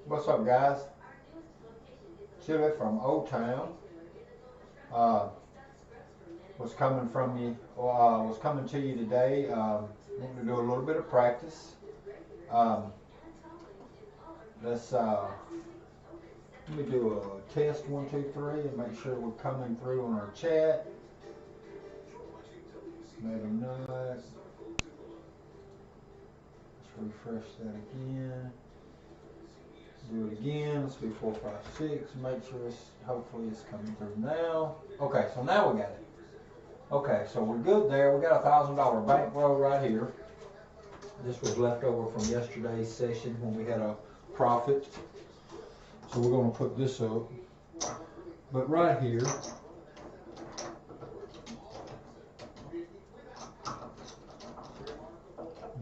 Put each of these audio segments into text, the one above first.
What's up, guys? Chili from O-Town. Was coming to you today. Wanting to do a little bit of practice. Let me do a test 1, 2, 3 and make sure we're coming through on our chat. Maybe not. Let's refresh that again. Do it again. Let's do 4, 5, 6. Make sure hopefully it's coming through now. Okay, so now we got it. Okay, so we're good there. We got a $1,000 bankroll right here. This was left over from yesterday's session when we had a profit. So we're going to put this up. But right here,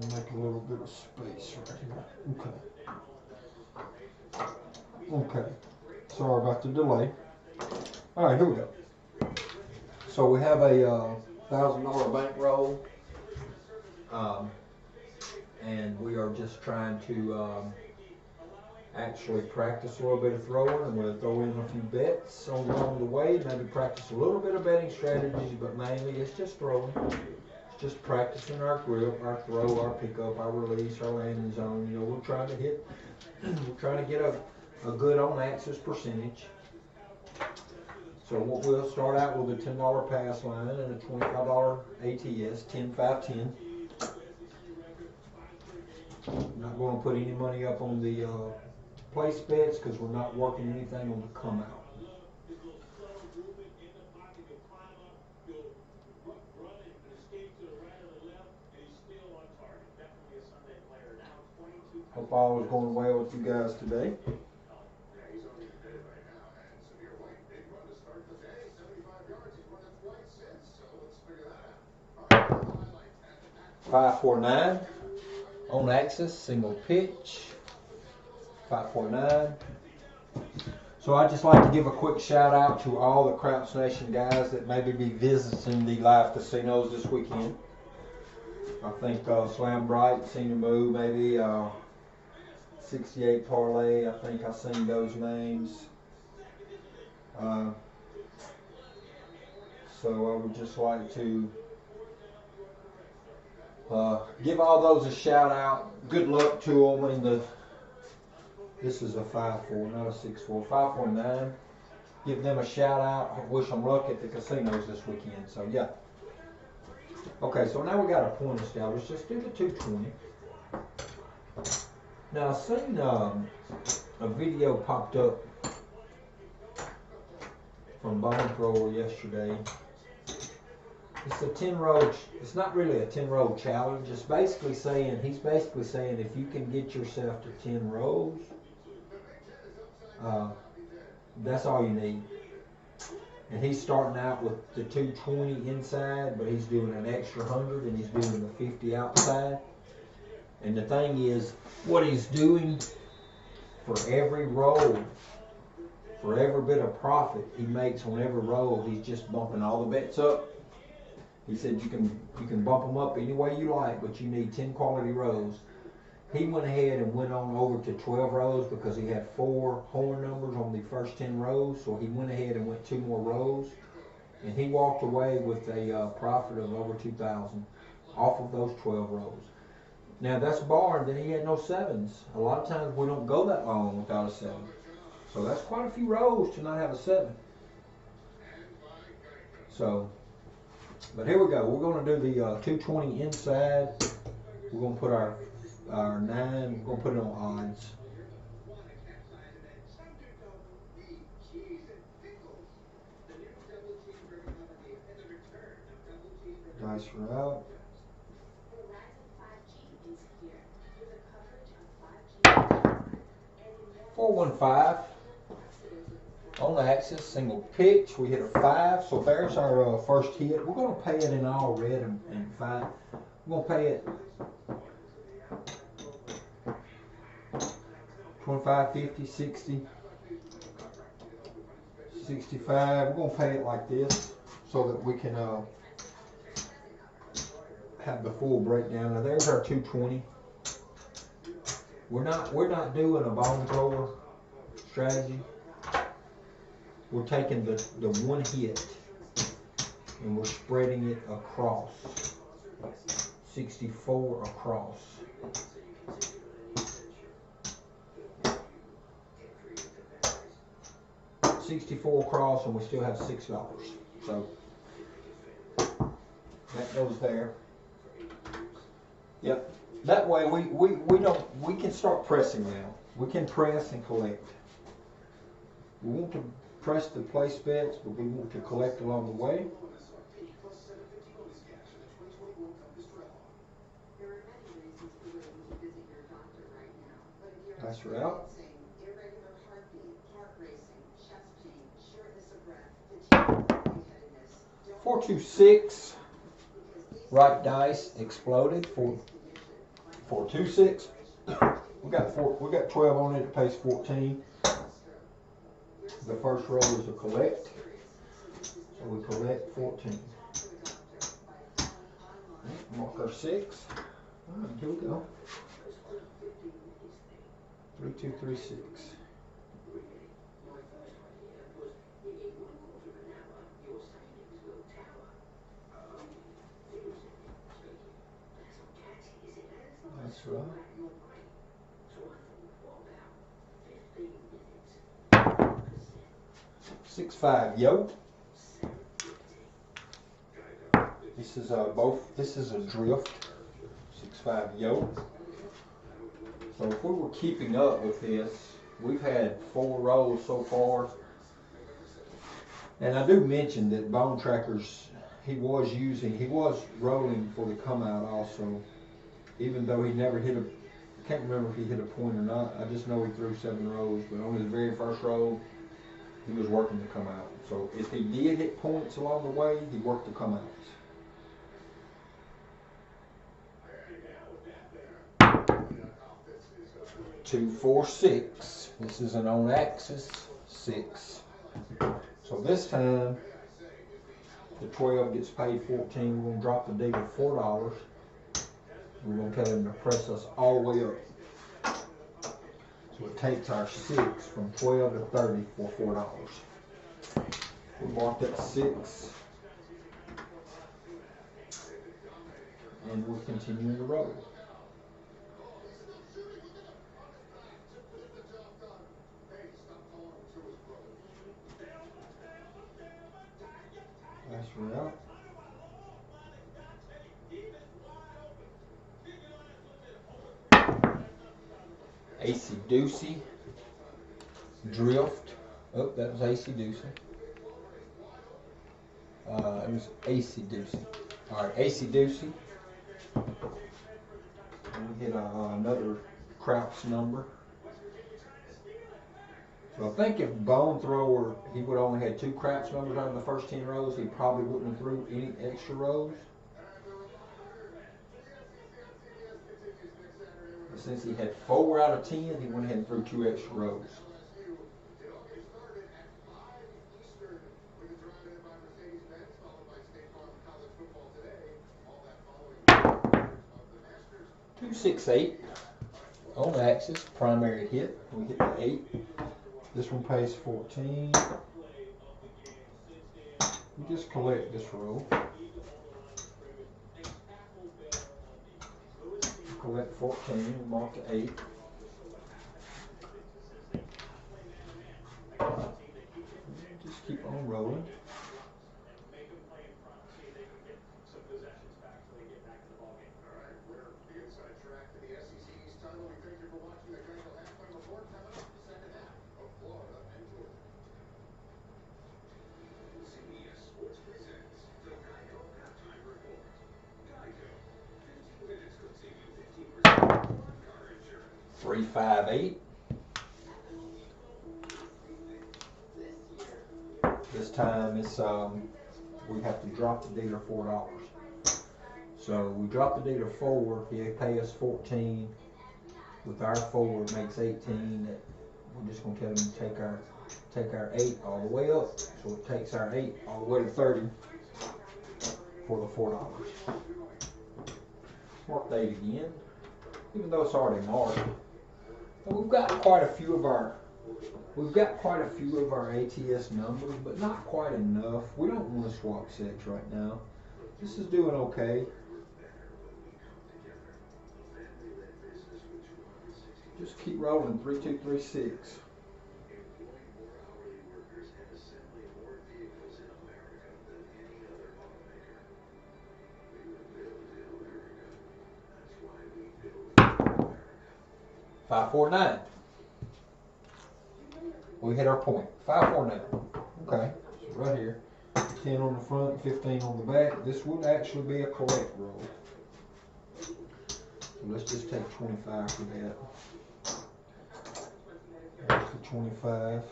make a little bit of space right here. Okay. Sorry about the delay. All right, here we go. So we have a $1,000 bankroll, and we are just trying to actually practice a little bit of throwing, and we'll throw in a few bets along the way. Maybe practice a little bit of betting strategies, but mainly it's just throwing. It's just practicing our grip, our throw, our pickup, our release, our landing zone. You know, we're trying to hit. We're trying to get a good on axis percentage. So what we'll start out with a $10 pass line and a $25 ATS, 10, 5, 10. Not going to put any money up on the place bets because we're not working anything on the come out. Hope all is going well with you guys today. 549 on axis, single pitch. 549. So I'd just like to give a quick shout out to all the Crouch Nation guys that maybe be visiting the live casinos this weekend. I think Slam Bright, Senior Move, maybe 68 Parlay. I think I've seen those names. So I would just like to give all those a shout out. Good luck to them in the. This is a 5-4, not a 6-4. 549. Give them a shout out. I wish them luck at the casinos this weekend. So yeah. Okay, so now we got a point established. Let's do the 220. Now I seen a video popped up from Bone Thrower yesterday. It's a 10-row. It's not really a 10-row challenge. It's basically saying if you can get yourself to 10 rows, that's all you need. And he's starting out with the 220 inside, but he's doing an extra 100 and he's doing the 50 outside. And the thing is, what he's doing for every roll, for every bit of profit he makes on every roll, he's just bumping all the bets up. He said you can bump them up any way you like, but you need 10 quality rows. He went ahead and went on over to 12 rows because he had 4 horn numbers on the first 10 rows. So he went ahead and went 2 more rows, and he walked away with a profit of over $2,000 off of those 12 rows. Now that's barring that he had no 7s. A lot of times we don't go that long without a 7. So that's quite a few rows to not have a 7. So, but here we go. We're going to do the 220 inside. We're going to put our 9. We're going to put it on odds. Dice are out. 415 on the axis, single pitch. We hit a 5, so there's our first hit. We're going to pay it in all red and 5. We're going to pay it 25, 50, 60, 65. We're going to pay it like this so that we can have the full breakdown. Now there's our 220. We're not doing a bone thrower strategy. We're taking the one hit and we're spreading it across. 64 across. $64 across, and we still have $6. So that goes there. Yep. That way we can start pressing now. We can press and collect. We want to press the place bets, but we want to collect along the way. That's right. 426. Right dice exploded. 426. We got 12 on it. It pays 14. The first row is a collect, so we collect 14. Marker 6. All right, here we go. 3236. That's right. 6-5 yoke. This is this is a drift. 6-5 yoke. So if we were keeping up with this, we've had 4 rows so far. And I do mention that Bone Trackers, he was rolling for the come out also. Even though he never hit I can't remember if he hit a point or not. I just know he threw 7 rows, but on his very first row, he was working to come out. So if he did hit points along the way, he worked to come out. Two, 4, 6. This is an on axis 6. So this time the 12 gets paid 14. We're gonna drop the dealer $4. We're gonna tell him to press us all the way up. So it takes our 6 from 12 to 30 for $4. We marked at 6. And we're continuing to roll. That's right. AC Doocy. Drift. Oh, that was AC Doocy. It was AC Doocy. Alright, AC Doocy. And we hit another craps number. So I think if Bone Thrower, he would only had 2 craps numbers out of the first 10 rows, he probably wouldn't have threw any extra rows. But since he had 4 out of 10, he went ahead and threw 2 extra rows. Two, 6, 8 on axis, primary hit. We hit the 8. This one pays 14. We just collect this row. Collect 14. We mark the 8. Just keep on rolling. Three, 5, 8. This time it's we have to drop the dealer $4. So we drop the dealer 4. He pay us 14. With our 4, it makes 18. We're just gonna tell him to take our 8 all the way up. So it takes our 8 all the way to 30 for the $4. Mark the 8 again, even though it's already marked. And we've got quite a few of our ATS numbers, but not quite enough. We don't want to swap sets right now. This is doing okay. Just keep rolling. 3, 2, 3, 6. Five, 4, 9. We hit our point. 5, 4, 9. Okay, so right here. 10 on the front, 15 on the back. This would actually be a collect roll. So let's just take 25 for that. There's the 25.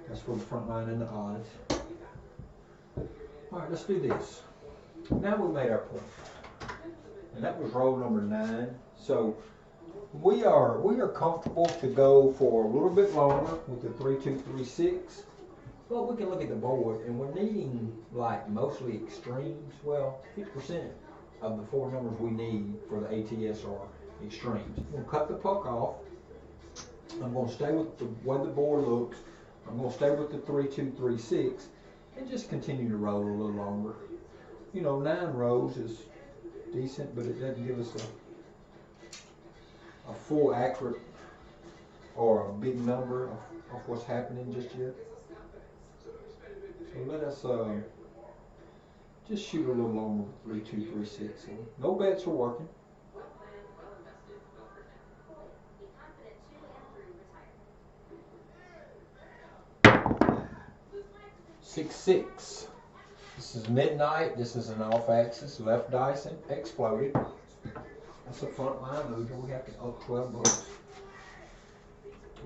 That's for the front line and the odds. Alright, let's do this. Now we made our point. And that was roll number 9. So we are comfortable to go for a little bit longer with the 3, 2, 3, 6. But we can look at the board, and we're needing like mostly extremes. Well, 50% of the 4 numbers we need for the ATS are extremes. I'm going to cut the puck off. I'm going to stay with the way the board looks. I'm going to stay with the 3, 2, 3, 6, and just continue to roll a little longer. You know, 9 rows is decent, but it doesn't give us a full accurate or a big number of what's happening just yet. So let us just shoot a little longer with 3, 2, 3, 6. No bets are working. 6, 6. This is midnight. This is an off-axis left dice and exploded. That's a front line mover. We have to up 12 bucks.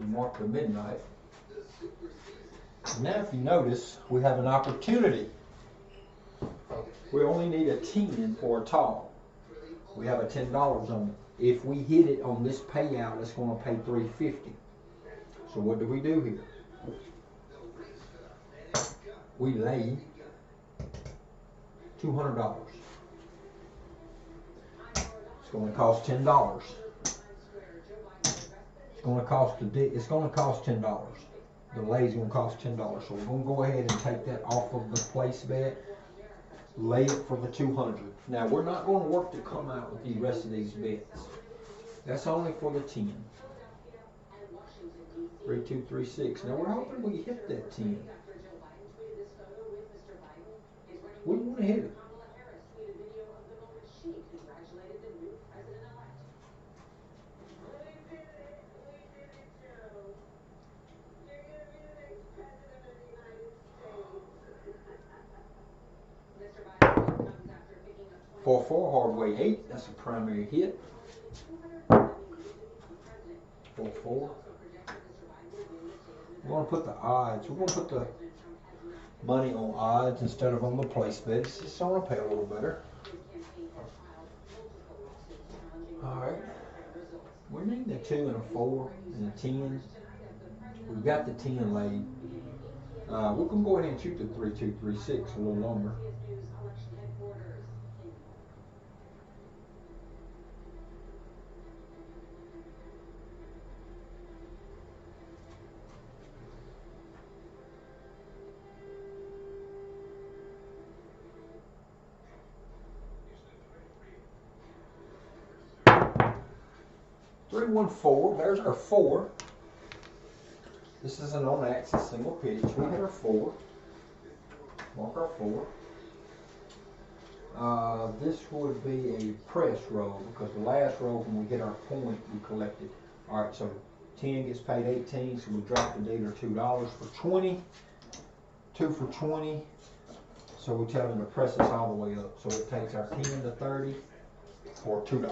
We mark the midnight. Now, if you notice, we have an opportunity. We only need a 10 for a tall. We have a $10 on it. If we hit it on this payout, it's going to pay $3.50. So what do we do here? We lay $200. It's going to cost $10. It's going to cost $10. The lay's going to cost $10. So we're going to go ahead and take that off of the place bet. Lay it for the 200. Now we're not going to work to come out with the rest of these bets. That's only for the 10. 3, 2, 3, 6. Now we're hoping we hit that 10. We want to hit it. For 4 hardway 8, that's a primary hit. 4, 4. We're going to put the odds. We're going to put the money on odds instead of on the place bet. It's just going to pay a little better. Alright. We're needing a 2 and a 4 and a 10. We've got the 10 laid. We're going to go ahead and shoot the 3, 2, 3, 6 a little longer. Three, 1, 4. There's our 4. This is an on-axis single pitch. We hit our 4. Mark our 4. This would be a press roll because the last roll when we hit our point we collected. Alright, so 10 gets paid 18, so we drop the dealer $2 for 20. 2 for 20. So we tell them to press us all the way up. So it takes our 10 to 30 for $2.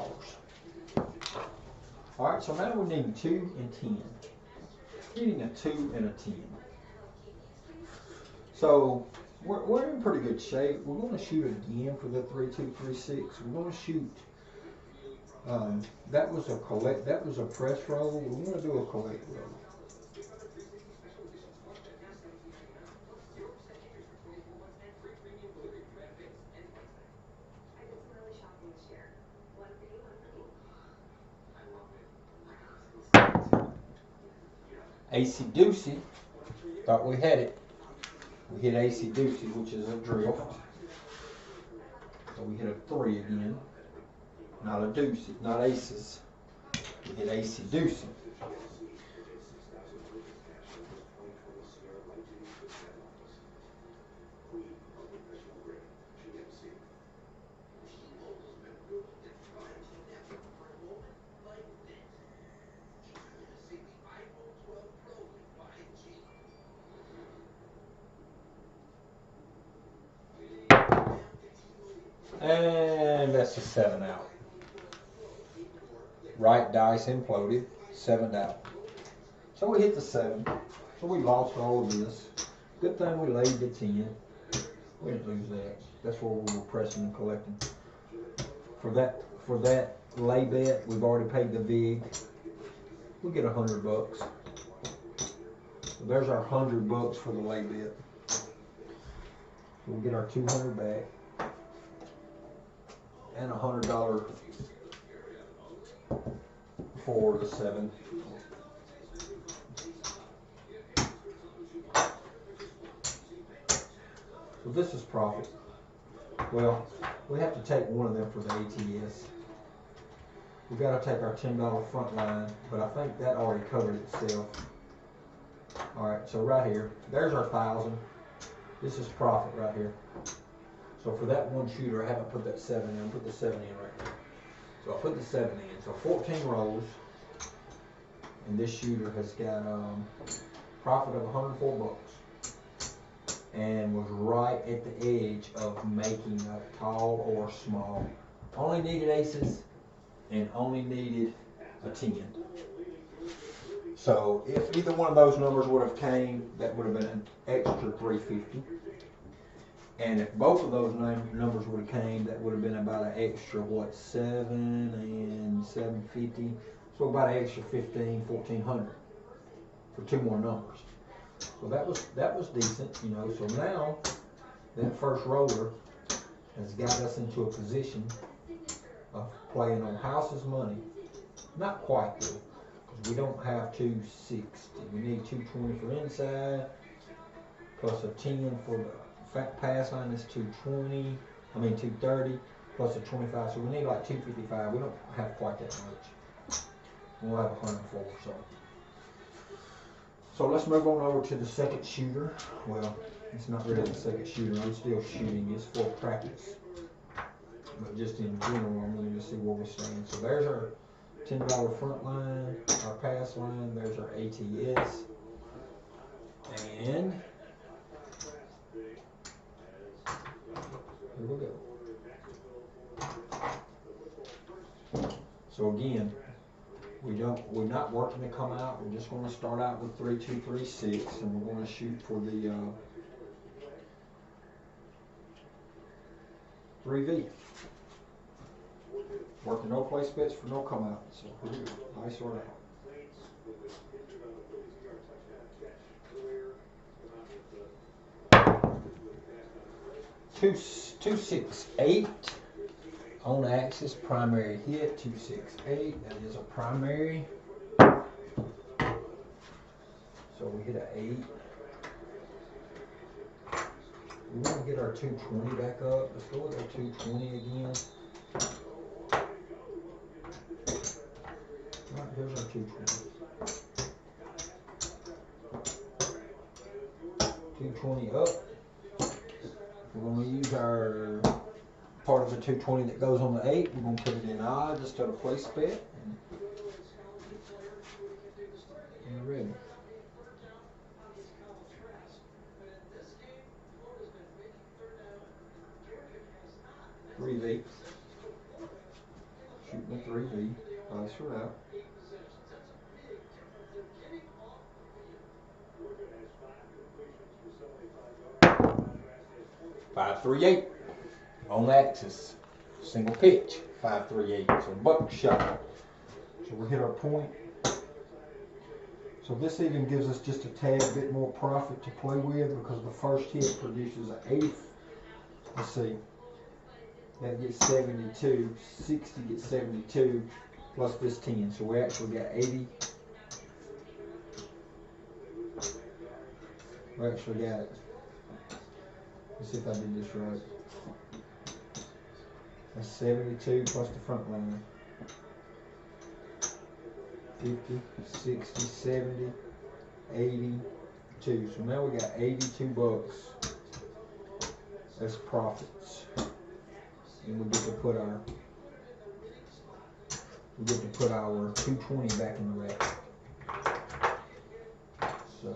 Alright, so now we need 2 and 10. Needing a 2 and a 10. So we're in pretty good shape. We're going to shoot again for the 3, 2, 3, 6. We're going to shoot. That was a press roll. We're going to do a collect roll. AC Deucey. Thought we had it. We hit AC Deucey, which is a drift. So we hit a 3 again. Not a deucey, not aces. We hit AC Deucey. And that's a 7 out. Right dice imploded, 7 out. So we hit the 7. So we lost all of this. Good thing we laid the 10. We didn't lose that. That's where we were pressing and collecting. For that lay bet, we've already paid the vig. We'll get $100. So there's our $100 for the lay bet. We'll get our 200 back. And $100 for the 7. So this is profit. Well, we have to take one of them for the ATS. We got to take our $10 front line, but I think that already covered itself. All right, so right here, there's our 1,000. This is profit right here. So for that one shooter, I haven't put that 7 in. Put the 7 in right here. So I put the 7 in. So 14 rolls, and this shooter has got profit of $104, and was right at the edge of making a tall or small. Only needed aces, and only needed a 10. So if either one of those numbers would have came, that would have been an extra $350. And if both of those numbers would have came, that would have been about an extra, what, 7 and 750. So about an extra 1,400 for 2 more numbers. So that was decent, you know. So now that first roller has got us into a position of playing on house's money. Not quite though, because we don't have 260. We need 220 for inside, plus a 10 for the pass line is 230 plus a 25, so we need like 255. We don't have quite that much. We'll have 104. So let's move on over to the second shooter. Well, it's not really the second shooter. I'm still shooting. It's for practice, but just in general, I'm going to see where we stand. So there's our $10 front line, our pass line. There's our ATS, and here we go. So again, we're not working to come out. We're just going to start out with 3, 2, 3, 6, and we're going to shoot for the 3V. Working no place bets for no come out. So here we go. Nice sort out. 268 on axis, primary hit. 268. That is a primary. So we hit an 8. We want to get our 220 back up. Let's go with our 220 again. All right, here's our 220. 220 up. We're going to use our part of the 220 that goes on the 8. We're going to put it in odds instead of place bet. And we're ready. $3V. Shooting a 3V. Nice for that. .538 on the axis, single pitch, 538. So buckshot. So we hit our point. So this even gives us just a tad bit more profit to play with because the first hit produces an 8. Let's see. That gets 72. 60 gets 72 plus this 10. So we actually got 80. We actually got it. Let's see if I did this right. That's 72 plus the front line. 50, 60, 70, 82. So now we got 82 bucks as profits. And we get to put our 220 back in the rack. So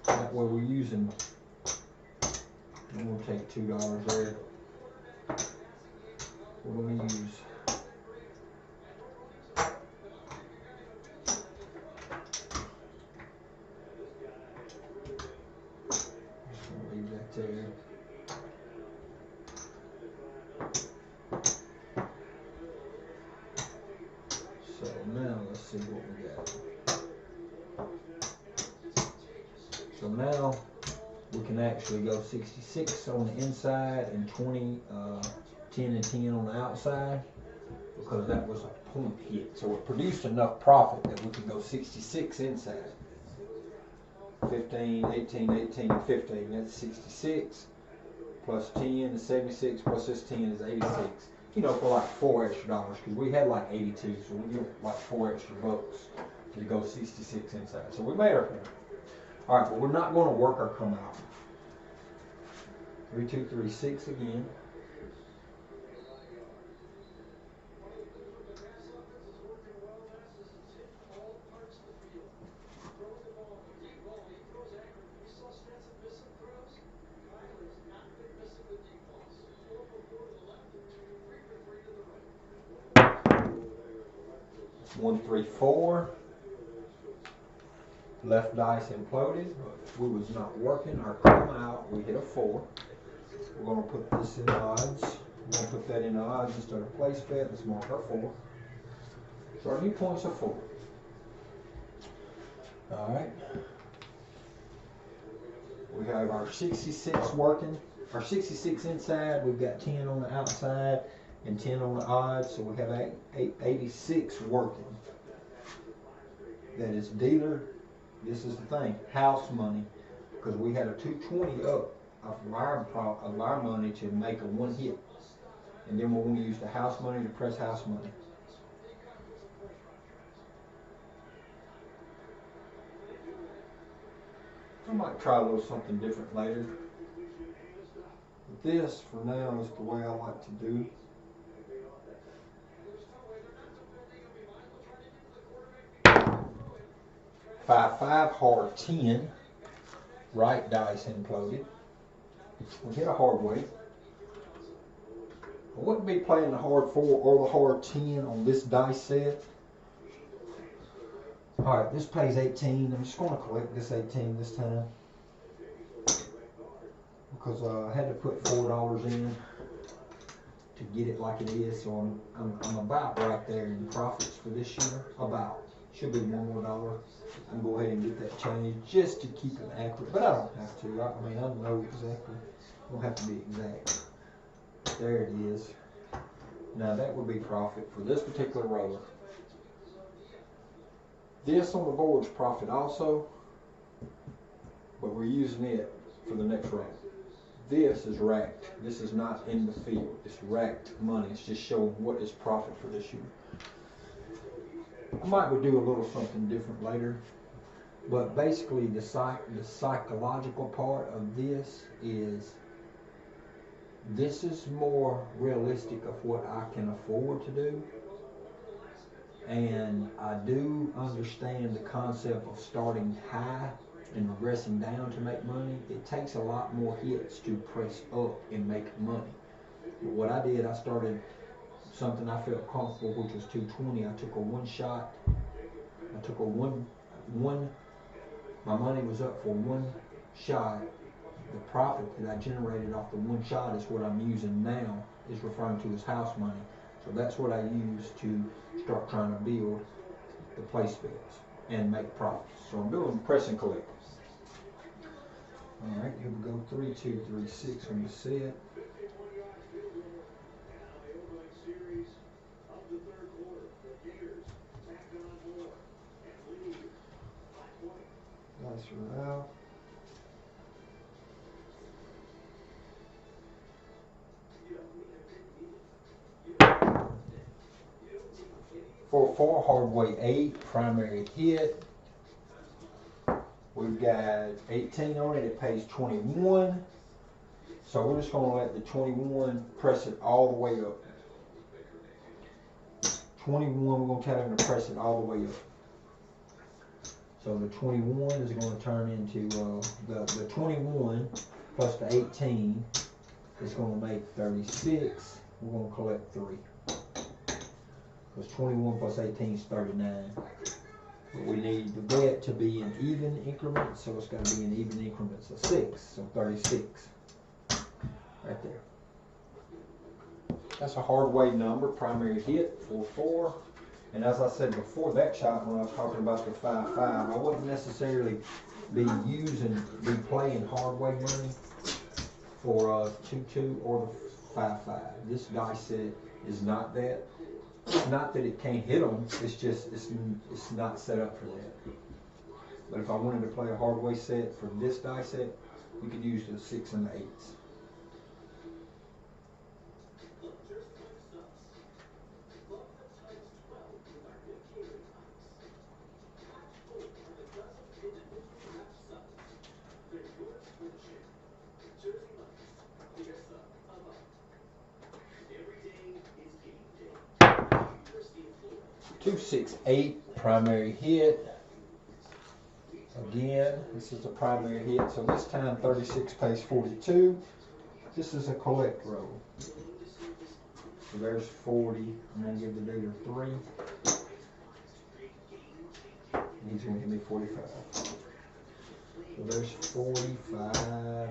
that way we're using, I'm gonna take $2 there. What do we use? Just gonna leave that there. So now let's see what we got. So now we can actually go 66 on the inside and 20, 10 and 10 on the outside, because that was a point hit. So it produced enough profit that we can go 66 inside. 15, 18, 18, and 15. That's 66 plus 10 is 76 plus this 10 is 86. You know, for like $4 extra, because we had like 82, so we get like $4 extra bucks to go 66 inside. So we made our point. All right, but we're not going to work our come out. 3, 2, 3, 6 again. One, 3, 4. Left dice imploded, but we was not working our come out. We hit a 4. We're going to put this in odds. We're going to put that in odds instead of place bet. Let's mark our 4. So our new points are 4. All right. We have our 66 working. Our 66 inside. We've got 10 on the outside and 10 on the odds. So we have 86 working. That is dealer. This is the thing, house money, because we had a 220 up of our money to make a 1 hit, and then we're going to use the house money to press house money. I might try a little something different later, but this for now is the way I like to do. 5, 5, hard 10, right dice imploded. We hit a hard weight. I wouldn't be playing the hard 4 or the hard 10 on this dice set. Alright, this pays 18. I'm just going to collect this 18 this time, because I had to put $4 in to get it like it is. So I'm about right there in profits for this year. About. Should be $1 more. I'm going to go ahead and get that changed just to keep it accurate, but I don't have to. I mean, I know exactly. I don't have to be exact. There it is. Now that would be profit for this particular roller. This on the board's profit also, but we're using it for the next round. This is racked. This is not in the field. It's racked money. It's just showing what is profit for this year. I might do a little something different later, but basically the psychological part of this is more realistic of what I can afford to do, and I do understand the concept of starting high and regressing down to make money. It takes a lot more hits to press up and make money. But what I did, I started something I felt comfortable, which was 220. I took a 1 shot. I took a one. My money was up for 1 shot. The profit that I generated off the 1 shot is what I'm using now, is referring to as house money. So that's what I use to start trying to build the place bets and make profits. So I'm doing press and collect. All right, here we go. 3, 2, 3, 6 on the set. dicer out. For 4, hard weight 8, primary hit. We've got 18 on it, it pays 21. So we're just gonna let the 21 press it all the way up. 21, we're gonna tell him to press it all the way up. So the 21 is gonna turn into, the 21 plus the 18 is gonna make 36. We're gonna collect 3. Because 21 plus 18 is 39. But we need the bet to be in even increments, so it's got to be in even increments of 6, so 36. Right there. That's a hard weight number, primary hit, 4-4. And as I said before that shot, when I was talking about the 5-5, I wouldn't necessarily be playing hard weight money for 2-2 or the 5-5. This dice set is not that. Not that it can't hit them, it's just it's not set up for that. But if I wanted to play a hard weight set for this dice set, we could use the 6 and the 8s. Two, 6, 8, primary hit. Again, this is a primary hit, so this time 36 pays 42. This is a collect roll. So there's 40. I'm going to give the dealer 3. And he's going to give me 45. So there's 45.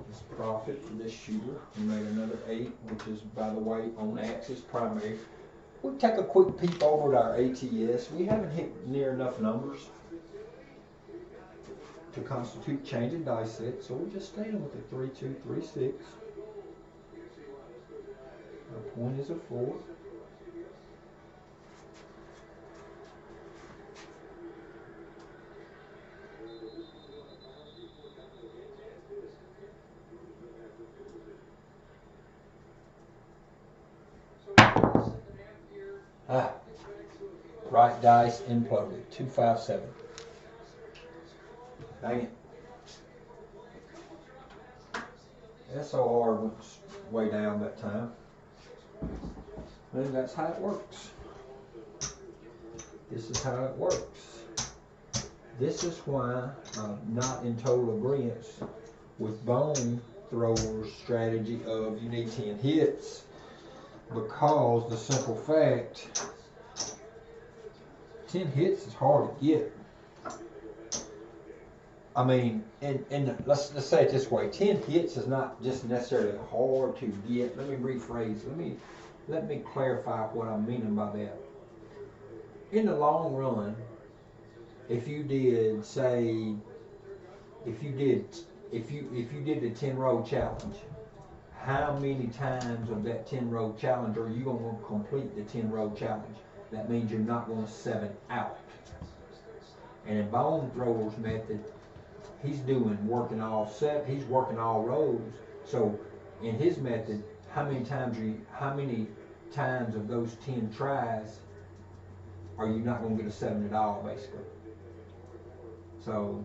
This profit for this shooter. We made another 8, which is, by the way, on axis primary. We'll take a quick peek over at our ATS. We haven't hit near enough numbers to constitute changing dice set, so we're just staying with the 3-2, 3-6. Our point is a 4. Right dice imploded. 2, 5, 7. Dang it. SOR went way down that time. And that's how it works. This is how it works. This is why I'm not in total agreement with Bone Thrower's strategy of you need 10 hits, because the simple fact, 10 hits is hard to get. I mean, and let's say it this way: 10 hits is not just necessarily hard to get. Let me rephrase. Let me clarify what I'm meaning by that. In the long run, if you did say, if you did the 10 row challenge, how many times of that 10 row challenge are you going to complete the 10 row challenge? That means you're not going to 7 out. And in Bone Thrower's method, he's working all rows. So in his method, how many times of those 10 tries are you not going to get a 7 at all, basically? So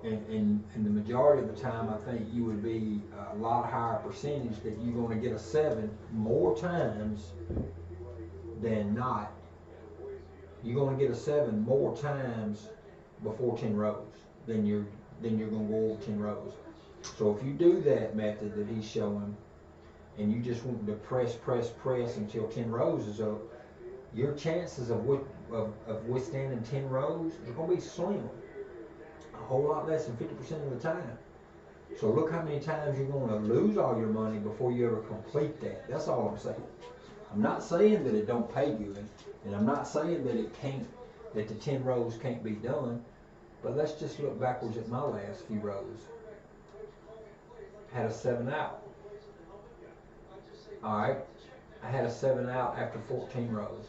in the majority of the time, I think you would be a lot higher percentage that you're going to get a 7 more times than not. You're going to get a 7 more times before 10 rows than you're going to go over 10 rows. So if you do that method that he's showing, and you just want to press until 10 rows is up, your chances of withstanding 10 rows are going to be slim. A whole lot less than 50% of the time. So look how many times you're going to lose all your money before you ever complete that. That's all I'm saying. I'm not saying that it don't pay good, and I'm not saying that the 10 rows can't be done, but let's just look backwards at my last few rows. Had a 7 out. Alright, I had a 7 out after 14 rows.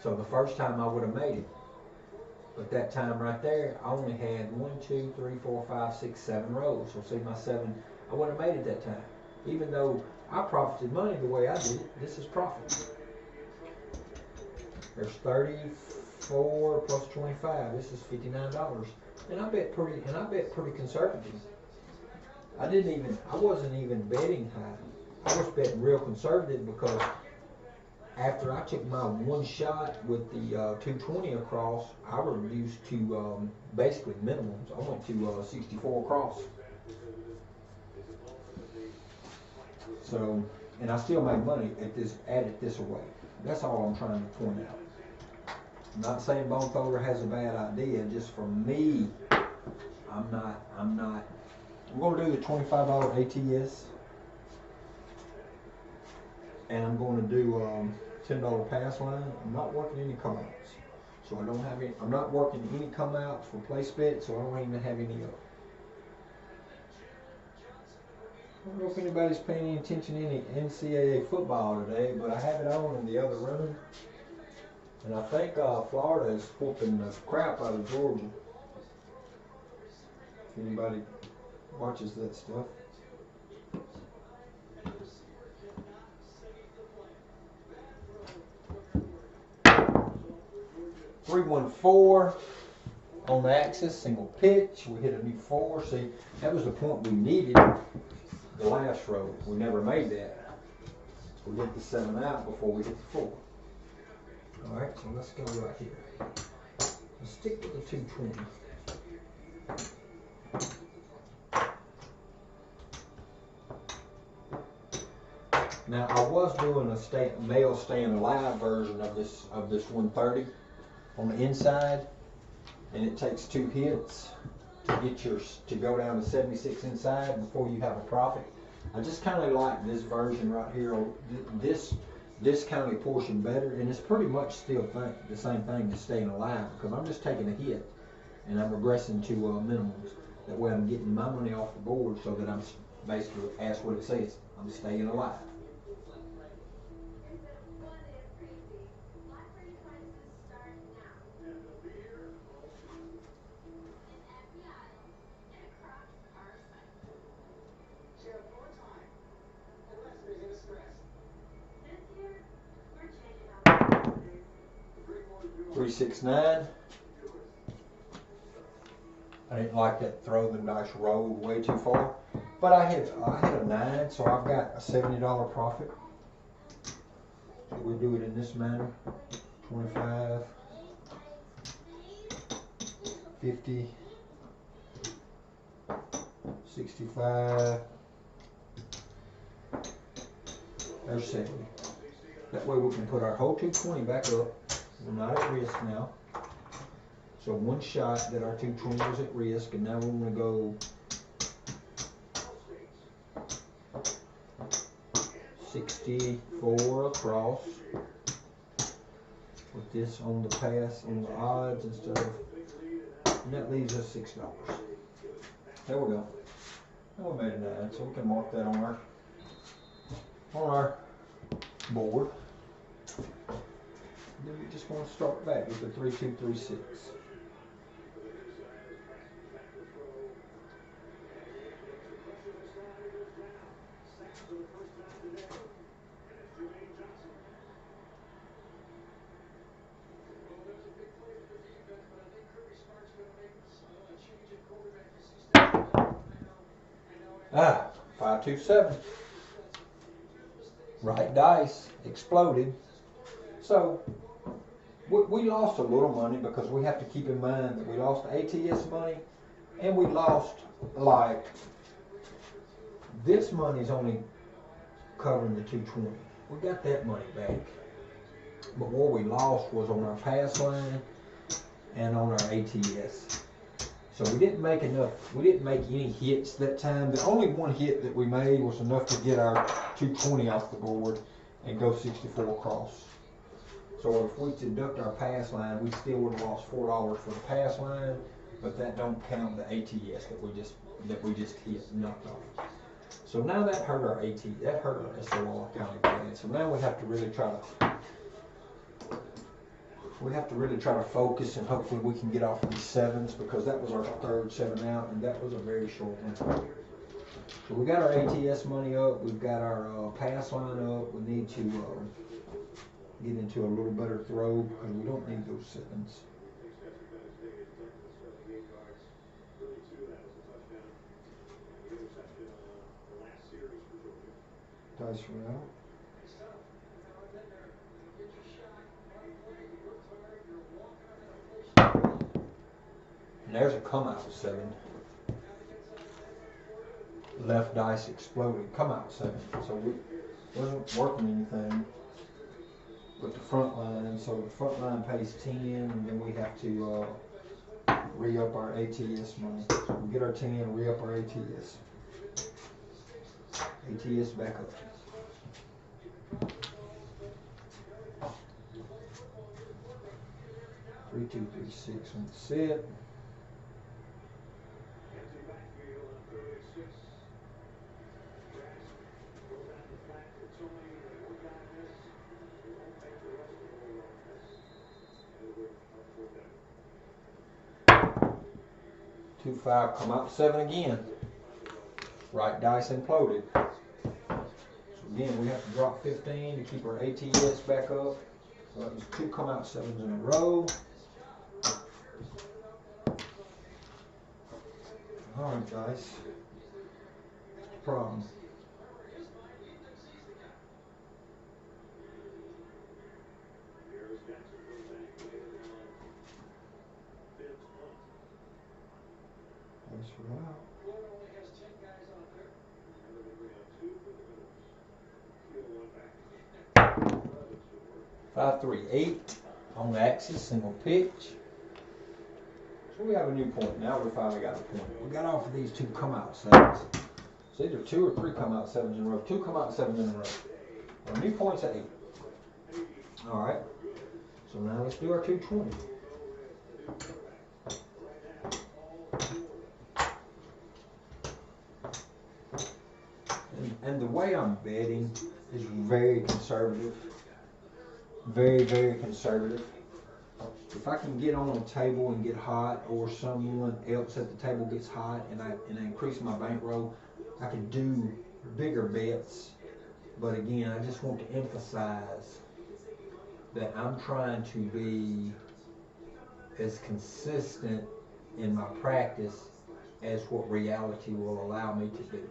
So the first time I would have made it. But that time right there, I only had 1, 2, 3, 4, 5, 6, 7 rows. So see my 7, I wouldn't have made it that time. Even though I profited money the way I did it, this is profit. There's 34 plus 25. This is $59, and I bet pretty conservative. I wasn't even betting high. I was betting real conservative because after I took my one shot with the 220 across, I reduced to basically minimums. I went to 64 across. So, and I still made money at this. Added this away. That's all I'm trying to point out. I'm not saying Bone Thrower has a bad idea. Just for me, I'm going to do the $25 ATS, and I'm going to do $10 pass line. I'm not working any come outs, so I don't have any. I'm not working any come outs for place bet, so I don't even have any. I don't know if anybody's paying any attention to any NCAA football today, but I have it on in the other room. And I think Florida is whooping the crap out of Georgia. If anybody watches that stuff. .314 on the axis, single pitch. We hit a new 4. See, that was the point we needed the last row. We never made that. We hit the 7 out before we hit the 4. Alright, so let's go right here. Let's stick with the 220. Now I was doing a male staying alive version of this 130 on the inside, and it takes 2 hits to get to go down to 76 inside before you have a profit. I just kind of like this version right here, this kind of portion better, and it's pretty much still the same thing as staying alive, because I'm just taking a hit and I'm regressing to minimums. That way I'm getting my money off the board, so that I'm basically, as what it says, I'm staying alive. .369. I didn't like that throw the dice rolled way too far, but I hit a 9, so I've got a $70 profit. So we do it in this manner: 25, 50, 65. There's 70. That way we can put our whole 220 back up. We're not at risk now. So one shot that our 220 was at risk, and now we're going to go 64 across with this on the pass, on the odds instead of, and that leaves us $6. There we go. Now we made a 9, so we can mark that on our board. Then we just want to start back with the 3236. Ah, 527. Right dice exploded. So we lost a little money, because we have to keep in mind that we lost ATS money, and we lost, like, this money's only covering the 220. We got that money back. But what we lost was on our pass line and on our ATS. So we didn't make any hits that time. The only one hit that we made was enough to get our 220 off the board and go 64 across. So if we deduct our pass line, we still would have lost $4 for the pass line, but that don't count the ATS that we just hit, knocked off. So now that hurt our that hurt our SOR kind of bad. So now we have to really try to We have to really try to focus, and hopefully we can get off these sevens, because that was our third 7 out, and that was a very short one. So we got our ATS money up. We've got our pass line up. We need to get into a little better throw, because we don't need those sevens. Dice route. And there's a come out 7. Left dice exploded. Come out 7. So we wasn't working anything with the front line. So the front line pays 10, and then we have to re-up our ATS money. So we get our 10, re-up our ATS. ATS back up. Three, 2, 3, 6 on the set. Two, 5, come out 7 again. Right dice imploded. So again, we have to drop 15 to keep our ATS back up. So that was 2 come out 7s in a row. Alright guys, problem. Thanks for that. 5, 3, 8 on the axis, single pitch. So we have a new point. Now we finally got a point. We got off of these 2 come out 7s. It's either 2 or 3 come out 7s in a row. 2 come out 7s in a row. Our new point's at 8. Alright. So now let's do our 220. And the way I'm betting is very conservative. Very, very conservative. If I can get on a table and get hot, or someone else at the table gets hot, and I increase my bankroll, I can do bigger bets. But again, I just want to emphasize that I'm trying to be as consistent in my practice as what reality will allow me to do.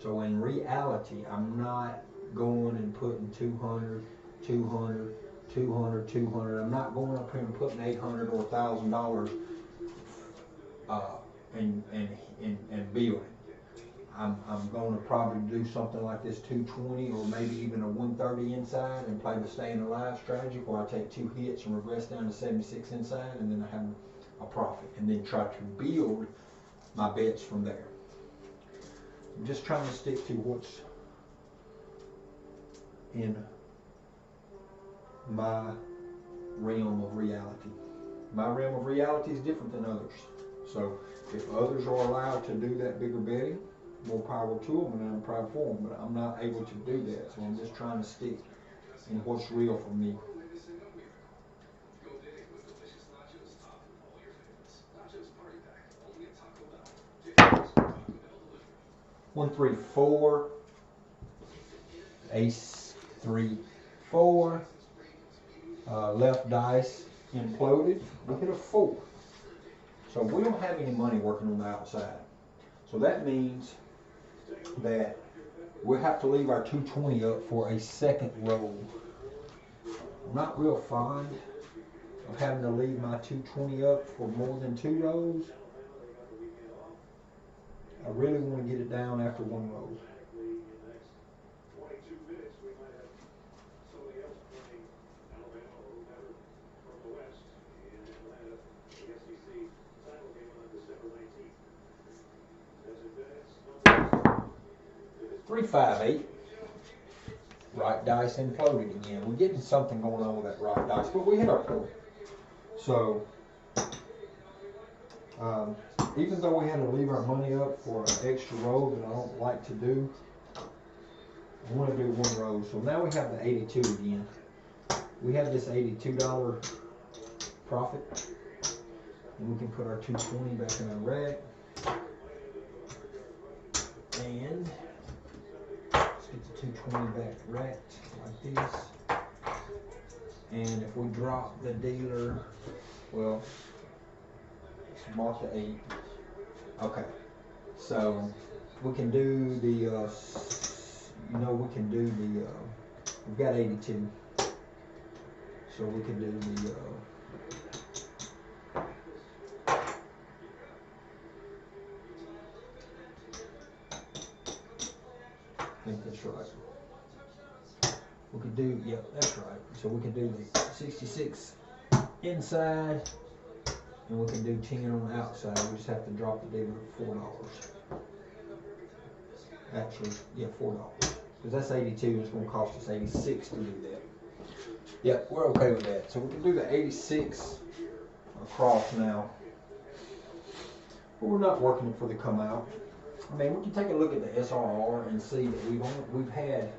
So in reality, I'm not going and putting 200, 200, 200, 200. I'm not going up here and putting $800 or $1,000 and building. I'm going to probably do something like this 220, or maybe even a 130 inside, and play the staying alive strategy, where I take 2 hits and regress down to 76 inside, and then I have a profit, and then try to build my bets from there. I'm just trying to stick to what's in my realm of reality. My realm of reality is different than others. So if others are allowed to do that bigger betting, more power to them, and I'm proud for them. But I'm not able to do that. So I'm just trying to stick in what's real for me. One, 3, 4. Ace, 3, 4. Left dice imploded. We hit a 4. So we don't have any money working on the outside. So that means that we'll have to leave our 220 up for a second roll. I'm not real fond of having to leave my 220 up for more than 2 rolls. I really want to get it down after 1 roll. Three, 5, 8. Right dice imploded again. We're getting something going on with that right dice, but we hit our point. So, even though we had to leave our money up for an extra roll that I don't like to do, I want to do 1 roll. So now we have the 82 again. We have this $82 profit. And we can put our 220 back in our rack. And let's get the 220 back racked like this. And if we drop the dealer, well, let's mark the 8. Okay, so we can do the, we can do the, we've got 82. So we can do the, I think that's right. We could do, yep, that's right. So we can do the 66 inside, and we can do 10 on the outside. We just have to drop the dealer $4. Actually, yeah, $4. Because that's 82, it's going to cost us 86 to do that. Yep, we're okay with that. So we can do the 86 across now. But we're not working for the come out. I mean, we can take a look at the SRR and see that we've had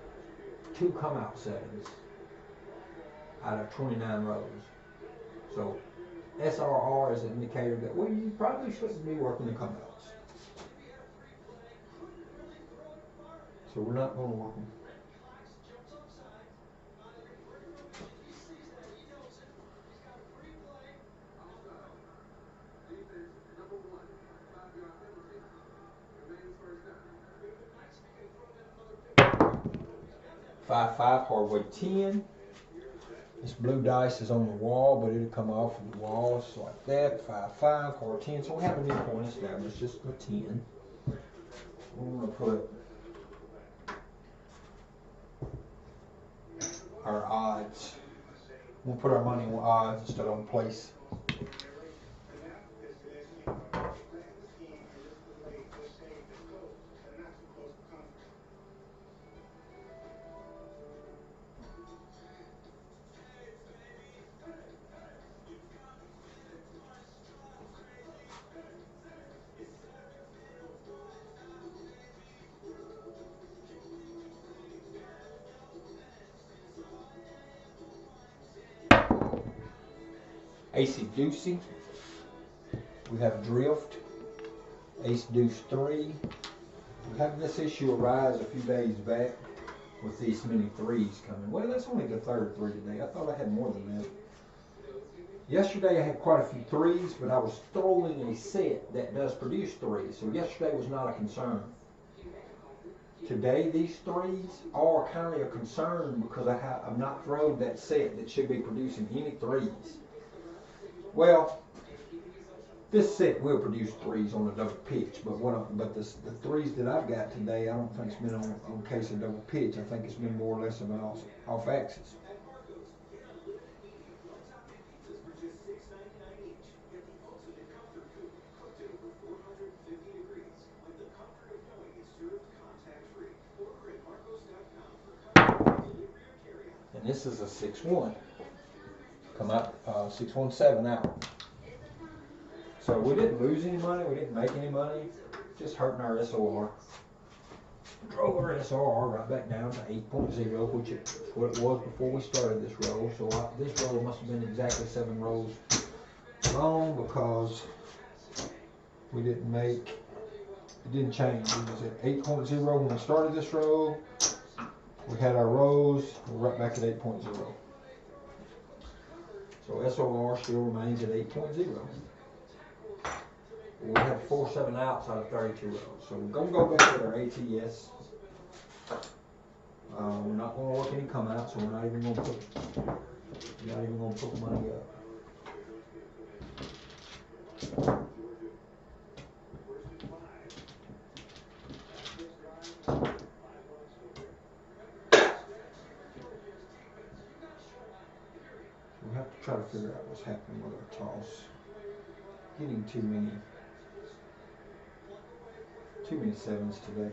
2 come out settings out of 29 rows. So SRR is an indicator that you probably shouldn't be working the come outs. So we're not going to work them. Five hard weight 10. This blue dice is on the wall, but it'll come off of the wall just like that. 5 hard 10. So we have a new point established, just a 10. We're going to put our odds. We'll put our money on odds instead of on place. Ace Deucey. We have Drift. Ace Deuce 3. We have this issue arise a few days back with these many 3s coming. Well, that's only the 3rd 3 today. I thought I had more than that. Yesterday I had quite a few 3s, but I was throwing a set that does produce 3s. So yesterday was not a concern. Today these 3s are kind of a concern because I've not thrown that set that should be producing any 3s. Well, this set will produce 3s on a double pitch, but the 3s that I've got today, I don't think it's been on case of double pitch. I think it's been more or less of an off axis. And this is a 6-1. Come out 617 out. So we didn't lose any money, we didn't make any money, just hurting our SOR. Drove our SOR right back down to 8.0, which is what it was before we started this roll. So this roll must have been exactly 7 rolls long because we didn't make, it didn't change. It was at 8.0 when we started this roll. We had our rows, we're right back at 8.0. So SOR still remains at 8.0. We have 4-7 outs out of 32 rows. So we're going to go back with our ATS. We're not going to work any come out, so we're not even going to put the money up. We have to try to figure out what's happening with our toss. Getting too many 7s today.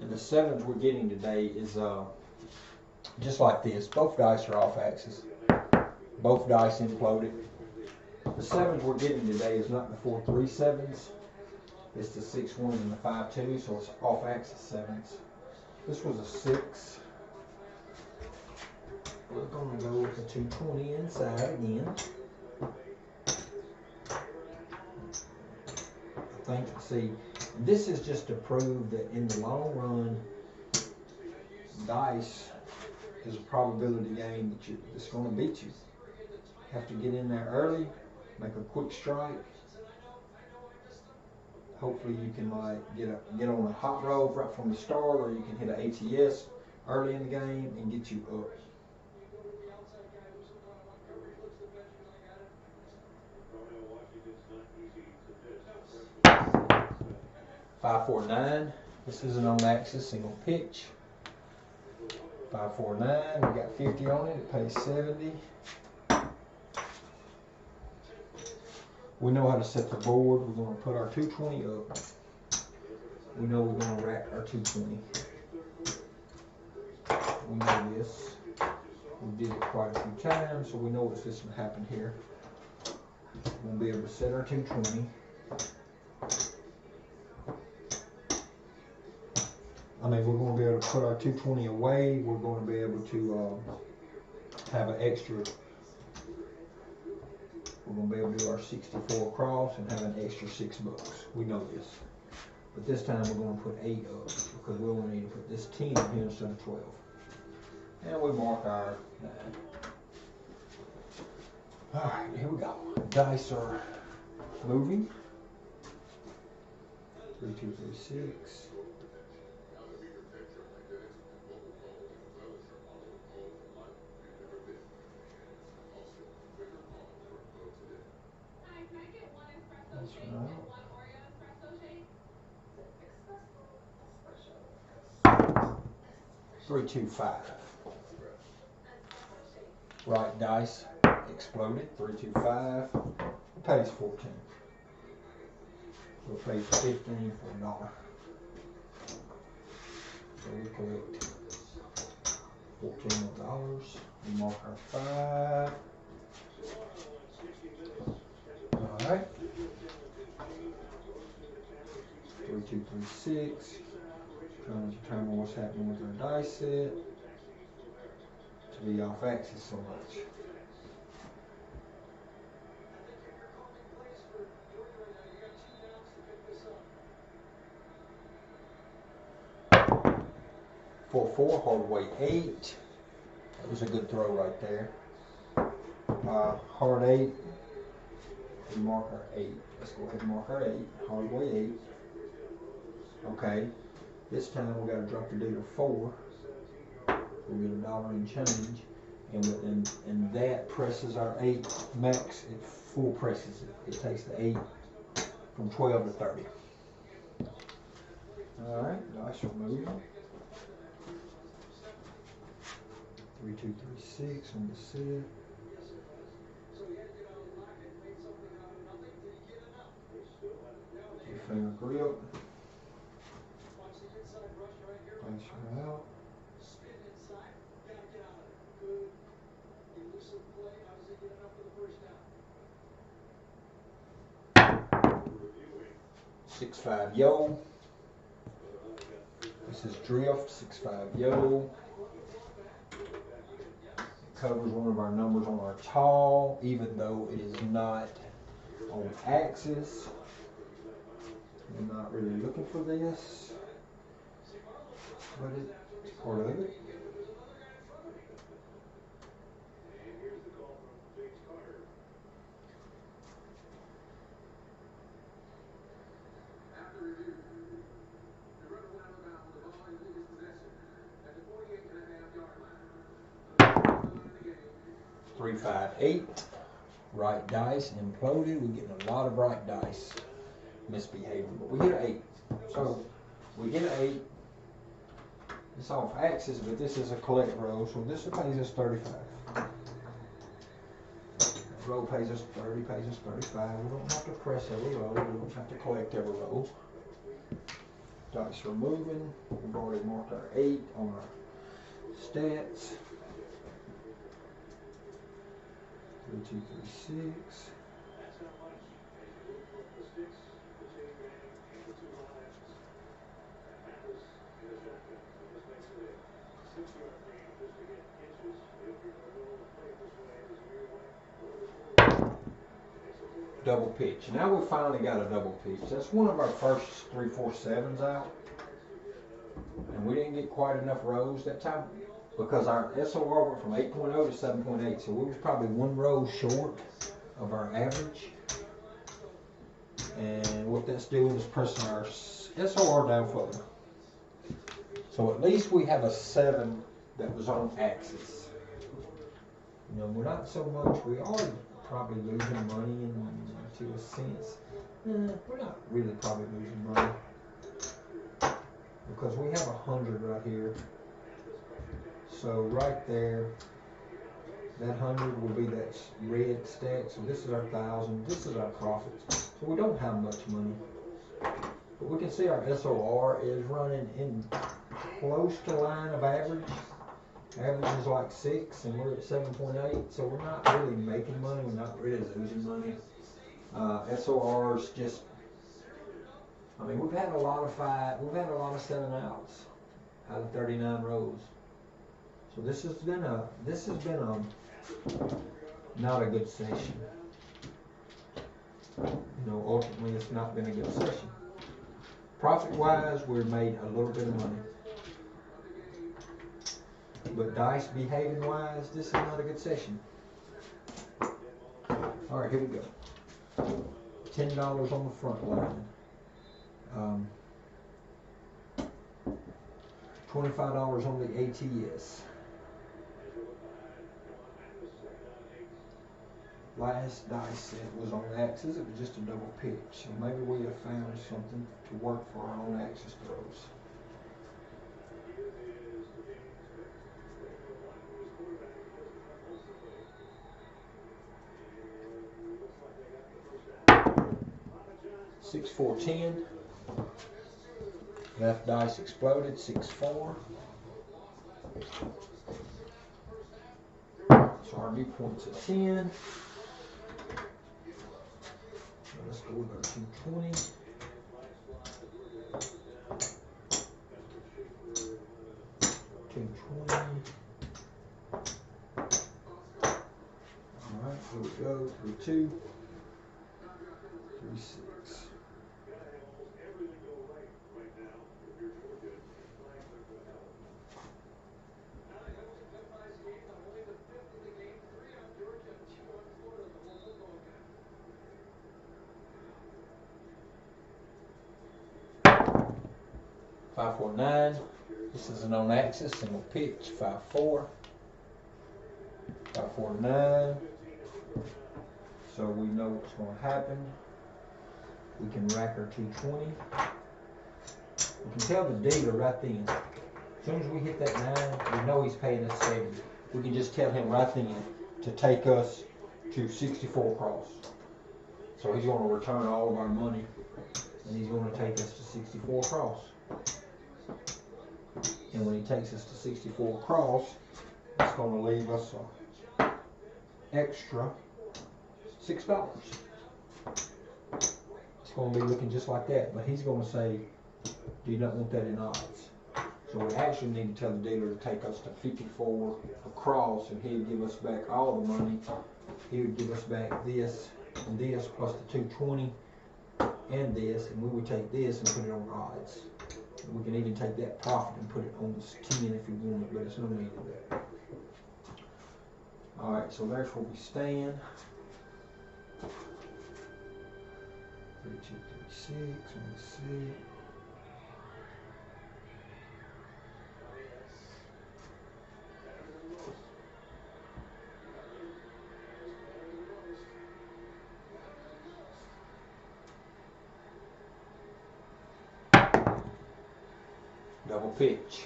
And the 7s we're getting today is just like this. Both dice are off axis. Both dice imploded. The 7s we're getting today is not the 4-3 7s. It's the 6-1 and the 5-2, so it's off axis sevens. This was a 6. We're gonna go with the 220 inside again. See, this is just to prove that in the long run, dice is a probability game that's going to beat you. You have to get in there early, make a quick strike. Hopefully you can get on a hot roll right from the start, or you can hit an ATS early in the game and get you up. 5-4-9. This is an on axis single pitch. 5-4-9. We got 50 on it. It pays 70. We know how to set the board. We're going to put our 220 up. We know we're going to rack our 220. We know this. We did it quite a few times, so we know what's going to happen here. We're going to be able to set our 220. We're going to be able to put our 220 away. We're going to be able to have an extra. We're going to be able to do our 64 across and have an extra $6. We know this. But this time we're going to put 8 up because we only need to put this 10 here instead of 12. And we mark our 9. Alright, here we go. Dice are moving. 3, 2, 3, 6. Three, 2, 5. Right dice exploded. 3, 2, 5. It pays 14. So it pays 15 for a dollar. So we collect $14. We mark our 5. Alright. 3, 2, 3, 6. Trying to determine what's happening with our dice set to be off axis so much. $4, hard weight 8. That was a good throw right there. Hard 8. We mark our 8. Let's go ahead and mark our 8. Hard weight 8. Okay. This time we got to drop the dealer 4. We'll get a dollar and change, and that presses our 8 max. It full presses it. It takes the 8 from 12 to 30. All right, dice are moving. 3, 2, 3, 6 on the set. Finger grip. Dice are out. Six, 5, yo. This is drift. 6, 5, yo. It covers one of our numbers on our tall, even though it is not on axis. I'm not really looking for this, but it's part of it. Three, 5, 8. Right dice imploded. We're getting a lot of right dice misbehaving, but we hit an 8. So we hit an 8. It's off axis, but this is a collect roll, so this pays us 35. That roll pays us 30, pays us 35. We don't have to press every roll. We don't have to collect every roll. Dice are moving. We've already marked our 8 on our stats. 3, 2, 3, 6. double pitch. Now we finally got a double pitch. That's one of our first 3-4-7s out. And we didn't get quite enough rows that time because our SOR went from 8.0 to 7.8. So we was probably 1 row short of our average. And what that's doing is pressing our SOR down further. So at least we have a 7 that was on axis. You know, we're not so much, we are probably losing money to a sense. We're not really probably losing money because we have 100 right here. So right there, that 100 will be that red stack. So this is our 1,000. This is our profits. So we don't have much money, but we can see our SOR is running in close to line of average. Average is like 6, and we're at 7.8. So we're not really making money. We're not really losing money. SOR's just. I mean, we've had a lot of 7 outs out of 39 rows. So this has been not a good session. You know, ultimately it's not been a good session. Profit-wise, we've made a little bit of money. But dice behaving-wise, this is not a good session. All right, here we go. $10 on the front line. $25 on the ATS. Last dice set was on axis. It was just a double pitch. So maybe we have found something to work for our own axis throws. Six, 4, 10. Left dice exploded. 6, 4. So our new point's at 10. Let's go with our 220. Alright, here we go. 3, 2. 3, 6. Five, 4, 9. This is an on axis single pitch. 5, 4. 5, 4, 9. So we know what's going to happen. We can rack our 220. We can tell the dealer right then. As soon as we hit that 9, we know he's paying us 70. We can just tell him right then to take us to 64 cross. So he's going to return all of our money, and he's going to take us to 64 cross. And when he takes us to 64 cross, it's going to leave us an extra $6. It's going to be looking just like that, but he's going to say, do you not want that in odds? So we actually need to tell the dealer to take us to 54 across, and he'd give us back all the money. He would give us back this and this plus the 220 and this, and we would take this and put it on odds. We can even take that profit and put it on this 10 if you want it, but it's no need of that. Alright, so there's where we stand. 3, 2, 3, 6. Let me see. Double pitch.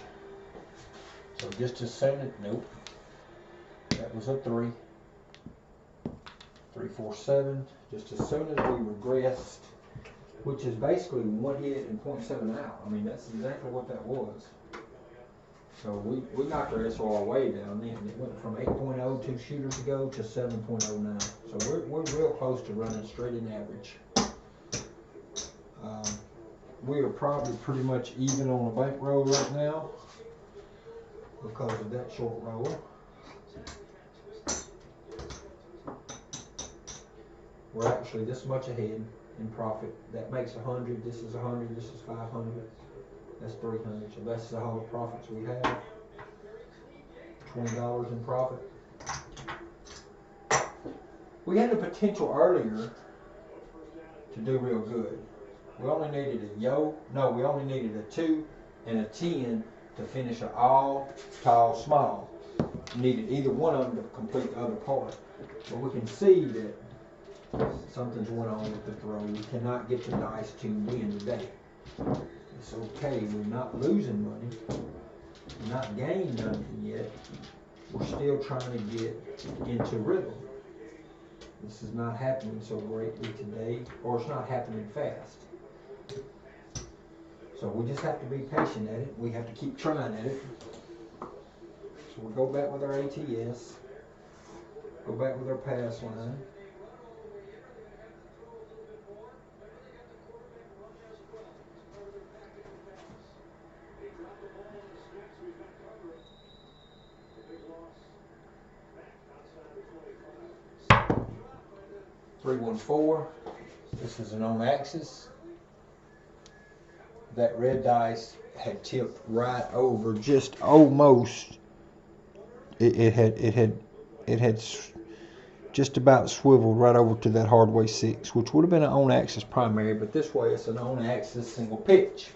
So just as soon as, nope, that was a 3. 3, 4, 7. Just as soon as we regressed, which is basically 1 hit and 0.7 out. I mean, that's exactly what that was. So we knocked our SOR way down then. It went from 8.0 2 shooters ago to 7.09. So we're real close to running straight in average. We are probably pretty much even on the bankroll right now because of that short roll. We're actually this much ahead in profit. That makes 100. This is 100. This is 500. That's 300. So that's all the profits we have. $20 in profit. We had the potential earlier to do real good. We only needed we only needed a 2 and a 10 to finish an all, tall, small. We needed either one of them to complete the other part. But we can see that something's going on with the throw. We cannot get the dice to win today. It's okay. We're not losing money. We're not gaining nothing yet. We're still trying to get into rhythm. This is not happening so greatly today, or it's not happening fast. So we just have to be patient at it. We have to keep trying at it. So we'll go back with our ATS. Go back with our pass line. $314. This is an on axis. That red dice had tipped right over, just almost. It had just about swiveled right over to that hardway 6, which would have been an on axis primary, but this way it's an on axis single pitch.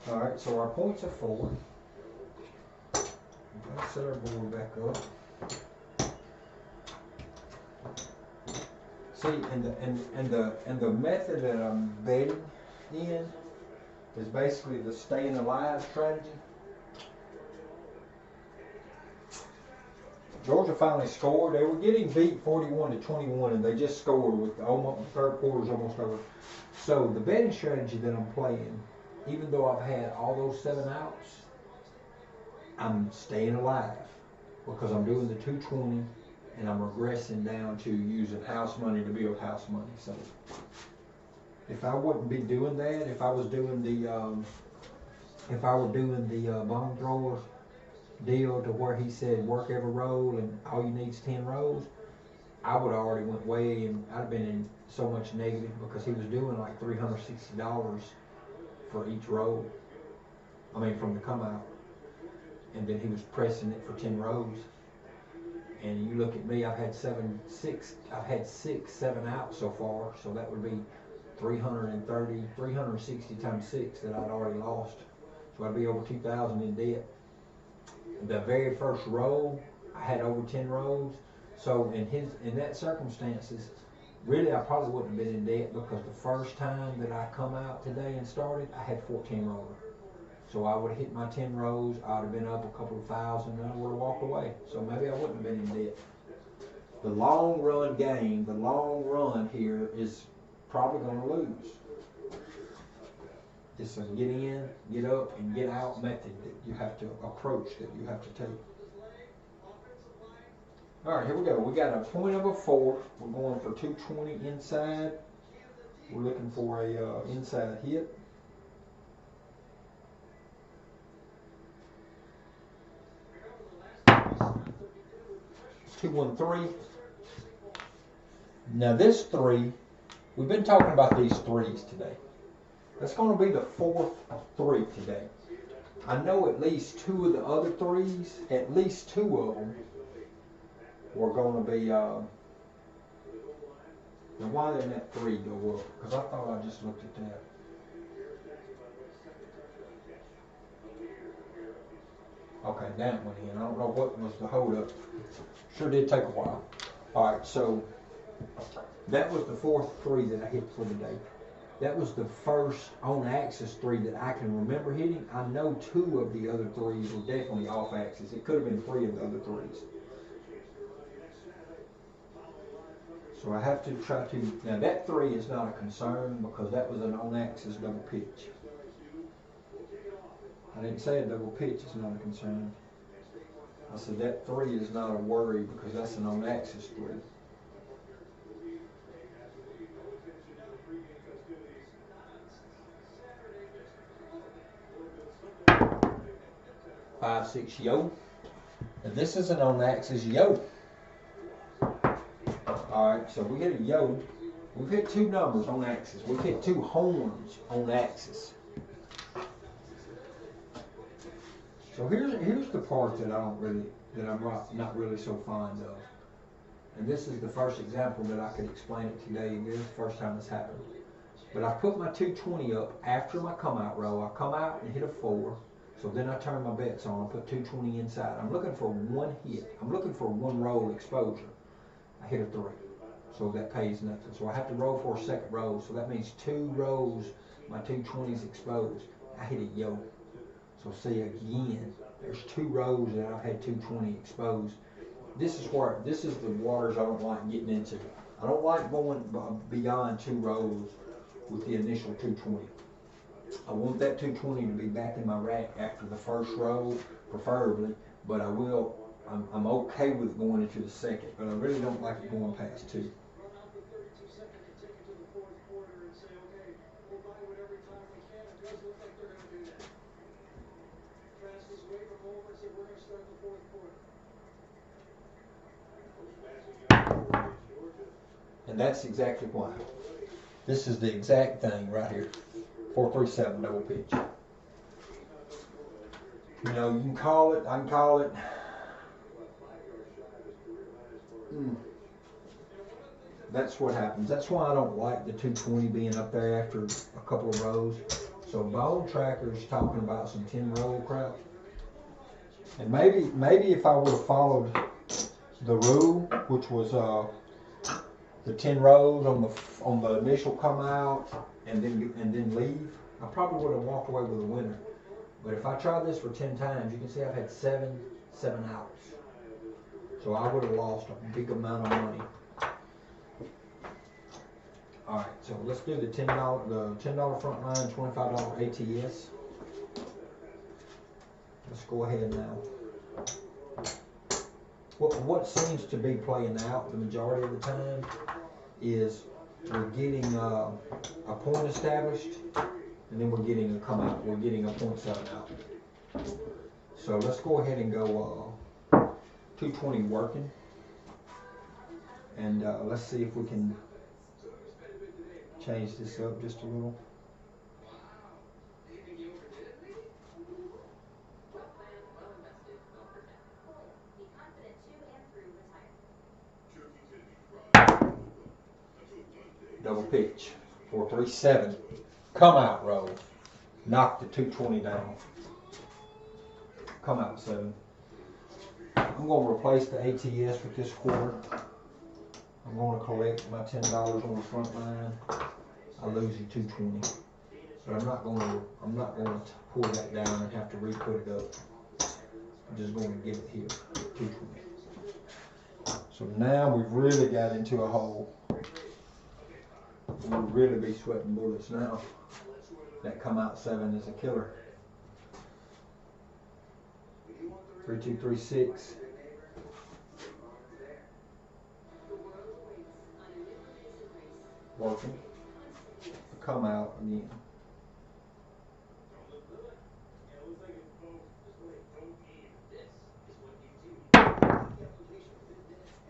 All right, so our points are 4. Let's set our board back up. See, and the method that I'm betting in is basically the staying alive strategy. Georgia finally scored. They were getting beat 41-21, and they just scored with almost third quarter's almost over. So the betting strategy that I'm playing, even though I've had all those 7 outs, I'm staying alive because I'm doing the 220. And I'm regressing down to using house money to build house money. So if I wouldn't be doing that, if I was doing the bomb thrower deal to where he said work every roll and all you need is 10 rolls, I would have already went way, and I'd have been in so much negative because he was doing like $360 for each roll. I mean, from the come out, and then he was pressing it for 10 rolls. And you look at me, I've had 6, 7 outs so far, so that would be 360 times 6 that I'd already lost. So I'd be over 2,000 in debt. The very first roll, I had over 10 rolls. So in that circumstances, really I probably wouldn't have been in debt because the first time that I come out today and started, I had 14 rollers. So I would have hit my 10 rows, I'd have been up a couple of thousand, and I would have walked away. So maybe I wouldn't have been in debt. The long run game, the long run here is probably going to lose. It's a get in, get up, and get out method that you have to approach, that you have to take. All right, here we go. We got a point of a 4. We're going for 220 inside. We're looking for a inside hit. 213. Now this 3, we've been talking about these 3s today. That's going to be the 4th 3 today. I know at least 2 of the other 3s, at least 2 of them were going to be, now why didn't that 3 go up? Because I thought I just looked at that. Okay, that went in. I don't know what was the hold up. Sure did take a while. All right, so that was the 4th 3 that I hit for the day. That was the first on axis 3 that I can remember hitting. I know 2 of the other 3s were definitely off axis. It could have been 3 of the other 3s. So I have to try to, now that 3 is not a concern because that was an on axis double pitch. I didn't say a double pitch is not a concern. I said that 3 is not a worry because that's an on axis 3. Five, 6 yo. And this is an on axis yo. Alright, so we hit a yo. We've hit two numbers on axis. We've hit two horns on axis. So here's the part that I'm not really so fond of. And this is the first example that I could explain it today. This is the first time this happened. But I put my 220 up after my come out row. I come out and hit a 4. So then I turn my bets on. I put 220 inside. I'm looking for one hit. I'm looking for one roll exposure. I hit a 3. So that pays nothing. So I have to roll for a second roll. So that means 2 rolls, my 220's exposed. I hit a yo. So see again, there's 2 rows that I've had 220 exposed. This is the waters I don't like getting into. I don't like going beyond 2 rows with the initial 220. I want that 220 to be back in my rack after the first row, preferably, but I'm okay with it going into the second, but I really don't like it going past 2. And that's exactly why. This is the exact thing right here. 4-3-7 double pitch. You know, you can call it, I can call it. That's what happens. That's why I don't like the 220 being up there after a couple of rows. So Bone Tracker's talking about some 10 roll crap. And maybe if I would have followed the rule, which was the 10 rows on the initial come out and then leave, I probably would have walked away with a winner. But if I tried this for 10 times, you can see I've had 7 outs. So I would have lost a big amount of money. All right, so let's do the $10 front line, $25 ATS. Let's go ahead now. What seems to be playing out the majority of the time is we're getting a point established, and then we're getting a come out. We're getting a 0.7 out. So let's go ahead and go 220 working, and let's see if we can change this up just a little. Double pitch, 4-3-7, come out roll, knock the 220 down, come out 7. I'm going to replace the ATS with this quarter. I'm going to collect my $10 on the front line. I lose the 220, but I'm not going to pull that down and have to re-put it up. I'm just going to give it here, 220. So now we've really got into a hole. We'll really be sweating bullets now. That come out 7 is a killer. 3-2-3-6. Working. Come out again.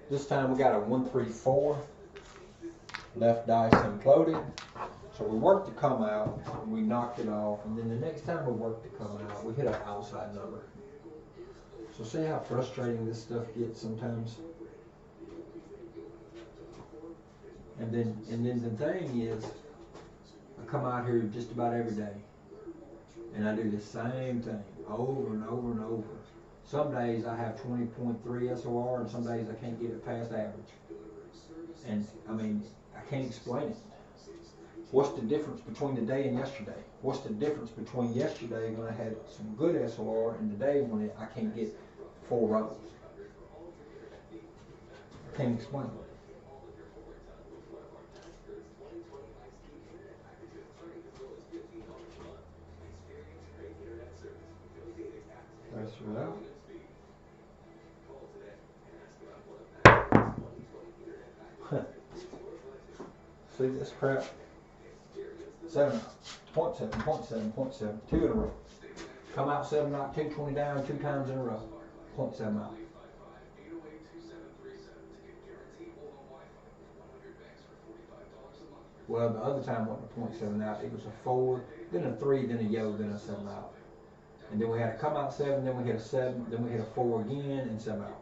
This time we got a 1-3-4. Left dice imploded. So we worked to come out, and we knocked it off, and then the next time we worked to come out, we hit an outside number. So see how frustrating this stuff gets sometimes? And then the thing is, I come out here just about every day, and I do the same thing over and over and over. Some days I have 20.3 SOR, and some days I can't get it past average. And I mean, I can't explain it. What's the difference between today and yesterday? What's the difference between yesterday when I had some good SLR and today when I can't get 4 rows? I can't explain it. That's it out. See this crap? 7 out. 0.7, 2 in a row. Come out 7 out, 220 down 2 times in a row. 0.7 out. Well, the other time wasn't a 0.7 out. It was a 4, then a 3, then a yo, then a 7 out. And then we had a come out 7, then we hit a 7, then we hit a 4 again, and 7 out.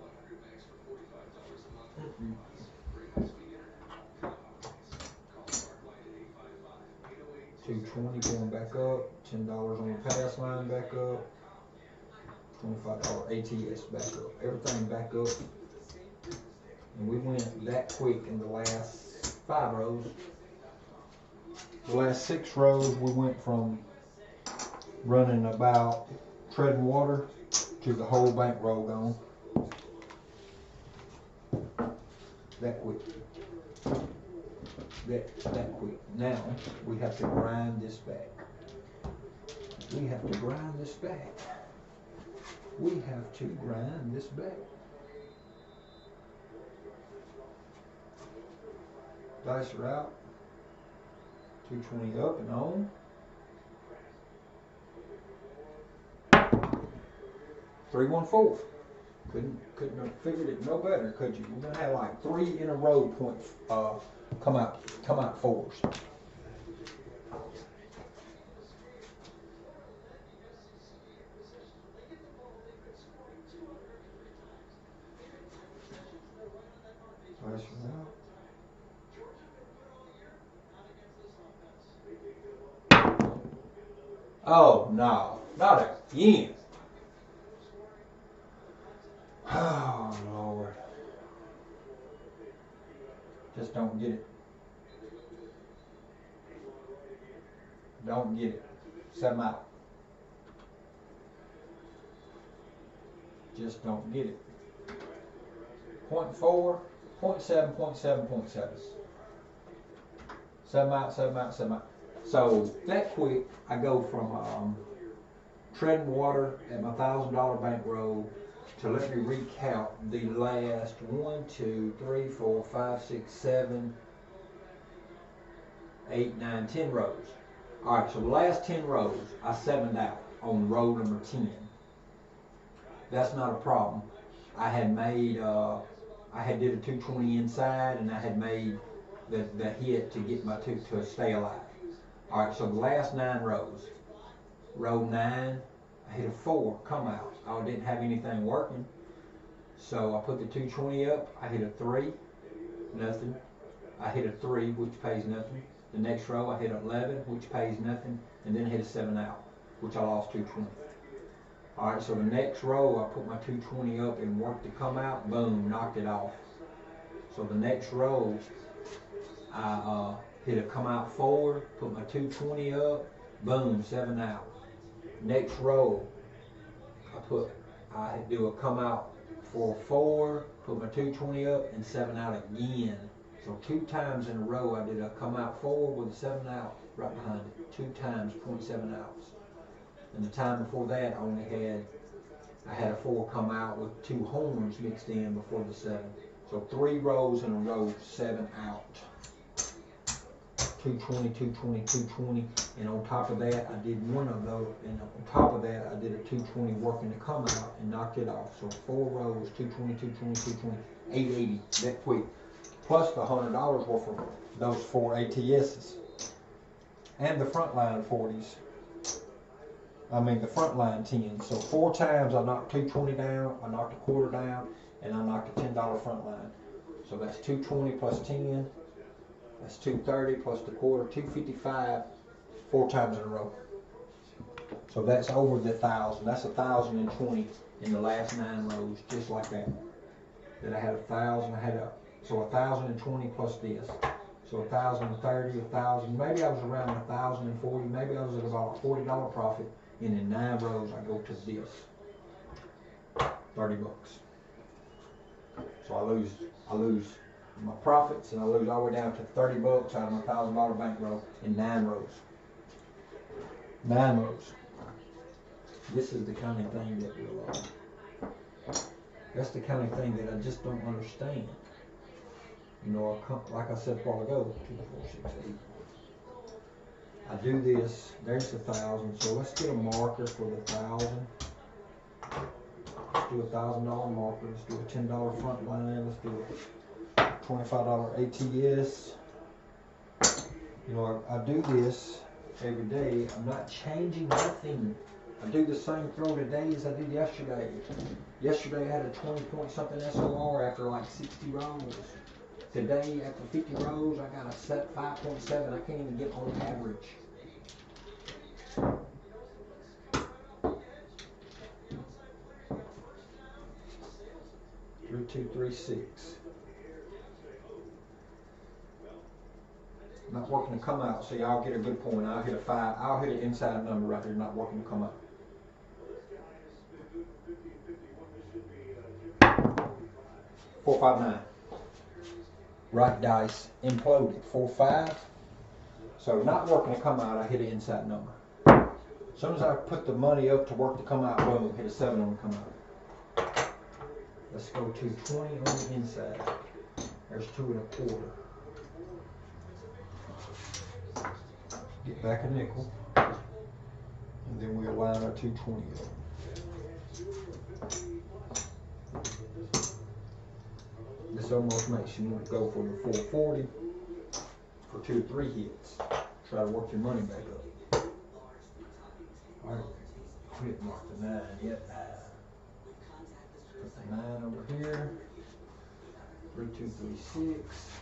220 going back up, $10 on the pass line back up, $25 ATS back up, everything back up. And we went that quick in the last 5 rows. The last 6 rows we went from running about treading water to the whole bankroll gone. That quick. That quick. Now we have to grind this back. We have to grind this back. We have to grind this back. Dice are out. 220 up and on. 314. Couldn't have figured it no better, could you? We're gonna have like 3 in a row points come out 4s. Dice are out. Oh no, not again. Oh Lord. Just don't get it. Don't get it. 7 out. Just don't get it. 0.4, 0.7, 0.7, 0.7. 7 out, 7 out, 7 out. So that quick, I go from treading water at my $1,000 bankroll to, let me recount, the last 1, 2, 3, 4, 5, 6, 7, 8, 9, 10 rows. All right, so the last 10 rows, I 7'd out on row number 10. That's not a problem. I had made, I had did a 220 inside, and I had made the hit to get my to stay alive. All right, so the last 9 rows. Row 9, I hit a 4 come out. I didn't have anything working, so I put the 220 up. I hit a 3, nothing. I hit a 3, which pays nothing. The next row I hit 11, which pays nothing, and then I hit a 7 out, which I lost 220. All right, so the next row I put my 220 up and worked to come out. Boom, knocked it off. So the next row I hit a come out 4, put my 220 up, boom, 7 out. Next row I do a come out for 4, put my 220 up, and 7 out again. So 2 times in a row I did a come out 4 with a 7 out right behind it. 2 times 0.7 outs. And the time before that I had a 4 come out with 2 horns mixed in before the 7. So 3 rows in a row, 7 out. 220, 220, 220, and on top of that I did one of those, and on top of that I did a 220 working to come out and knocked it off. So 4 rows, 220, 220, 220, 880, that quick. Plus the $100 worth of those 4 ATSs. And the front line 40s. I mean the front line 10s. So 4 times I knocked 220 down, I knocked a quarter down, and I knocked a $10 front line. So that's 220 plus 10. That's 230 plus the quarter, 255, 4 times in a row. So that's over the 1,000. That's 1,020 in the last 9 rows, just like that. Then I had 1,000. So 1,020 plus this. So 1,030, 1,000. Maybe I was around 1,040. Maybe I was at about a $40 profit. And in 9 rows, I go to this. $30. So I lose my profits, and I lose all the way down to $30 out of my $1,000 bankroll in 9 rows. 9 rows. This is the kind of thing that that's the kind of thing that I just don't understand. You know, like I said a while ago, 2, 4, 6, 8. I do this. There's the 1,000. So let's get a marker for the 1,000. Let's do a $1,000 marker. Let's do a $10 front line. Let's do a $25 ATS. You know, I do this every day. I'm not changing nothing. I do the same throw today as I did yesterday. Yesterday I had a 20 point something SOR after like 60 rolls. Today after 50 rows I got a set 5.7. I can't even get on average. 3236. Not working to come out. See, I'll get a good point. I'll hit a 5. I'll hit an inside number right there. Not working to come out. 459. Right dice imploded. 4-5. So not working to come out. I hit an inside number. As soon as I put the money up to work to come out, boom, hit a 7 on the come out. Let's go to 20 on the inside. There's 2 1/4. Get back a nickel. And then we'll line our 220 up. This almost makes you want to go for the 440 for 2 or 3 hits. Try to work your money back up. Alright, we didn't mark the 9 yet. Put the 9 over here. 3236.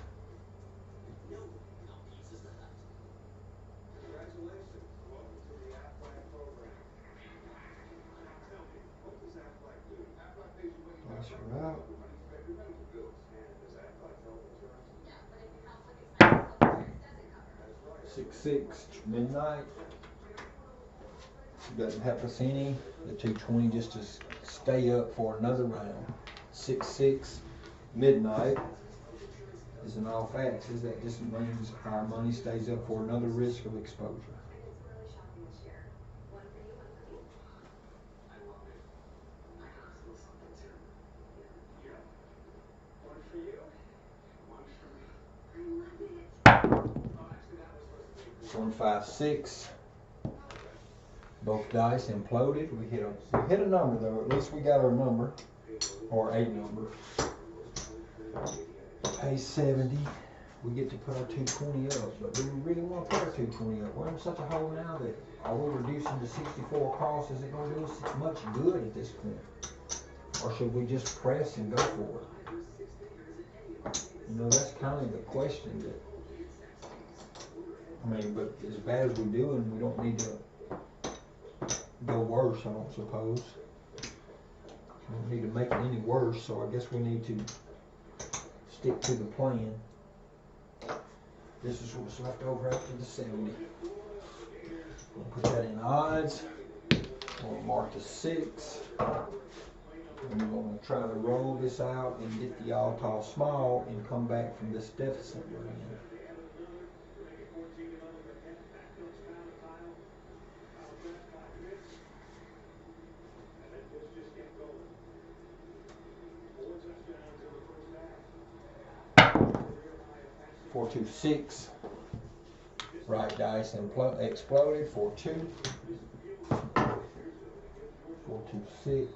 Flash her out. 6-6 midnight. Doesn't help us any. The 220 just to stay up for another round. 6-6 midnight is an off axis. That just means our money stays up for another risk of exposure. It's 1-5-6. Both dice imploded. We hit a number though. At least we got our number, or a number. Pay 70. We get to put our 220 up, but do we really want to put our 220 up? We're in such a hole now that are we reducing to 64 across? Is it going to do us much good at this point, or should we just press and go for it? You know, that's kind of the question. That I mean, but as bad as we're doing, we don't need to go worse, I don't suppose. We don't need to make it any worse, so I guess we need to stick to the plan. This is what's left over after the 70. We'll put that in odds. We'll mark the 6. And we're going to try to roll this out and get the all tall small and come back from this deficit we're in. Four, 2, 6. Right dice exploded. 4-2. 4, 2, 6.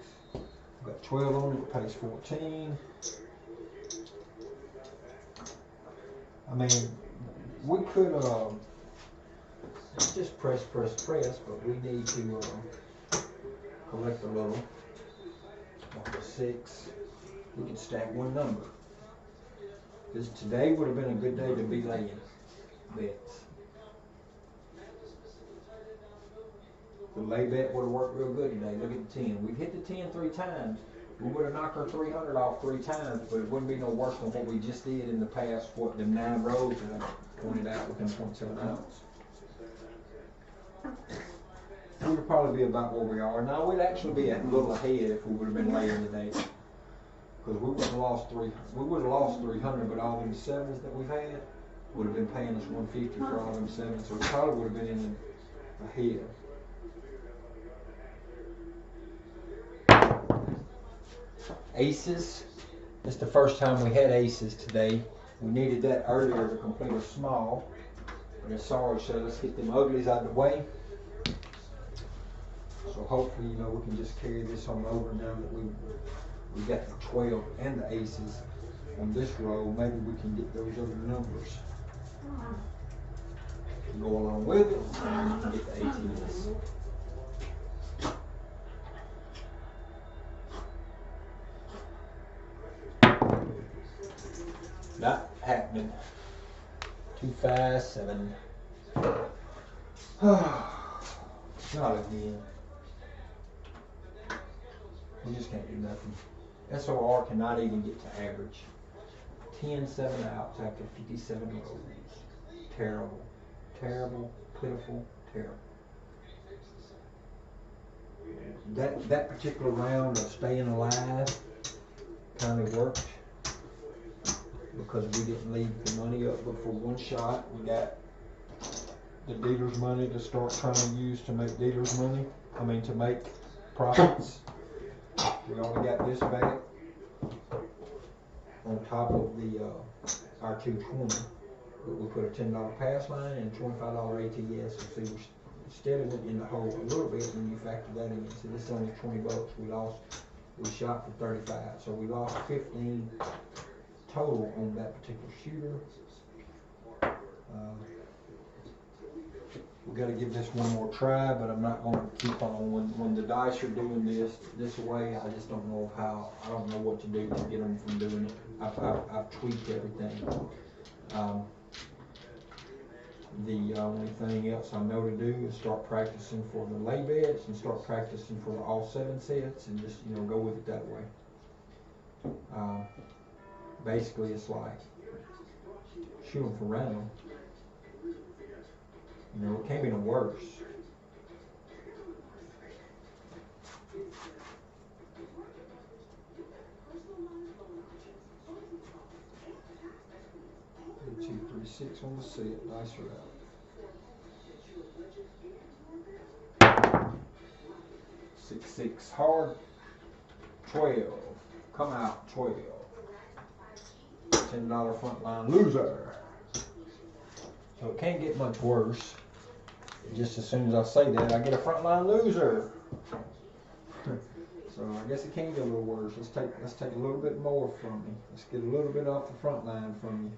Got 12 on it. Pays 14. I mean, we could just press, but we need to collect a little. Mark a 6. We can stack one number. Because today would have been a good day to be laying bets. The lay bet would have worked real good today. Look at the 10. We've hit the 10 3 times. We would have knocked our 300 off 3 times, but it wouldn't be no worse than what we just did in the past, them 9 rows that I pointed out with them 0.7 ounce. We would probably be about where we are. Now, we'd actually be a little ahead if we would have been laying today. Because we would have lost 300, but all them 7s that we've had would have been paying us 150 for all them 7s, so we probably would have been ahead. Aces. It's the first time we had aces today. We needed that earlier to complete a small. But as Sarge said, let's get them uglies out of the way. So hopefully, you know, we can just carry this on over now that we got the 12 and the aces on this row. Maybe we can get those other numbers. to go along with it, and you can get the ATS. Not happening. Too fast, 7. Not again. We just can't do nothing. SOR cannot even get to average. 10-7 outs after 57 rolls. Terrible. Terrible, pitiful, terrible. That particular round of staying alive kind of worked because we didn't leave the money up but for one shot. We got the dealer's money to start trying to use to make dealer's money. I mean to make profits. We only got this back on top of the our 220. But we put a $10 pass line and a $25 ATS. So see, we still went in the hole a little bit when you factor that in. So this is only $20. We shot for 35. So we lost 15 total on that particular shooter. We got to give this one more try, but I'm not going to keep on. When the dice are doing this way, I just don't know how. I don't know what to do to get them from doing it. I've tweaked everything. The only thing else I know to do is start practicing for the lay bets and start practicing for the all 7 sets and just go with it that way. Basically, it's like shooting for random. It can't be no worse. Two, 3, 6 on the set. Dice are out. 6, 6 hard. 12. Come out 12. $10 front line loser. So it can't get much worse. Just as soon as I say that, I get a front line loser. So I guess it can get a little worse. Let's take a little bit more from me. Let's get a little bit off the front line from you.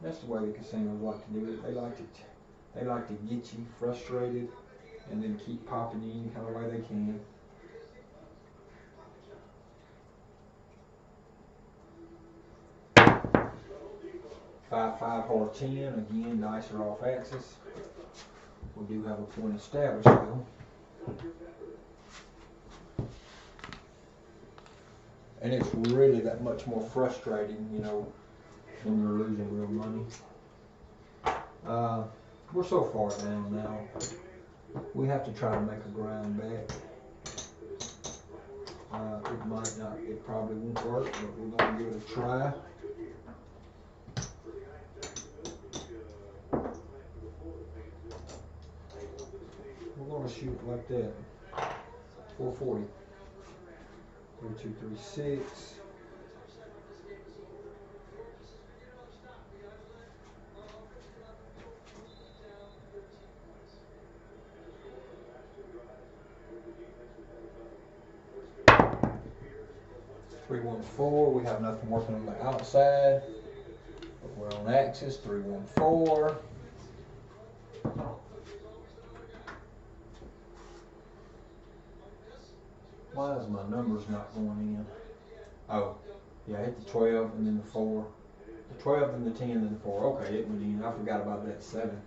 That's the way the casinos like to do it. They like to get you frustrated and then keep popping you any kind of way they can. Five hard 10. Again, dice are off axis. We do have a point established though. And it's really that much more frustrating, when you're losing real money. We're so far down now. We have to try to make a grind back. It might not, it probably won't work, but we're going to give it a try. We're going to shoot it like that. 440. 3, 2, 3, 6. Three, 1, 4. We have nothing working on the outside, but we're on axis. 3, 1, 4. Why is my numbers not going in? Oh, yeah, I hit the 12 and then the 4. The 12 and the 10 and the 4. Okay, it went in. I forgot about that 7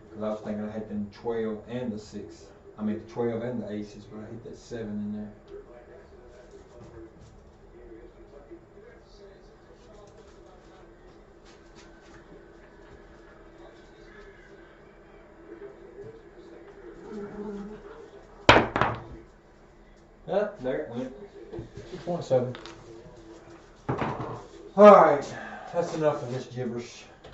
because I was thinking I had the 12 and the 6. I mean the 12 and the aces, but I hit that 7 in there. Yep, there it went. 6.7. Alright, that's enough of this gibberish.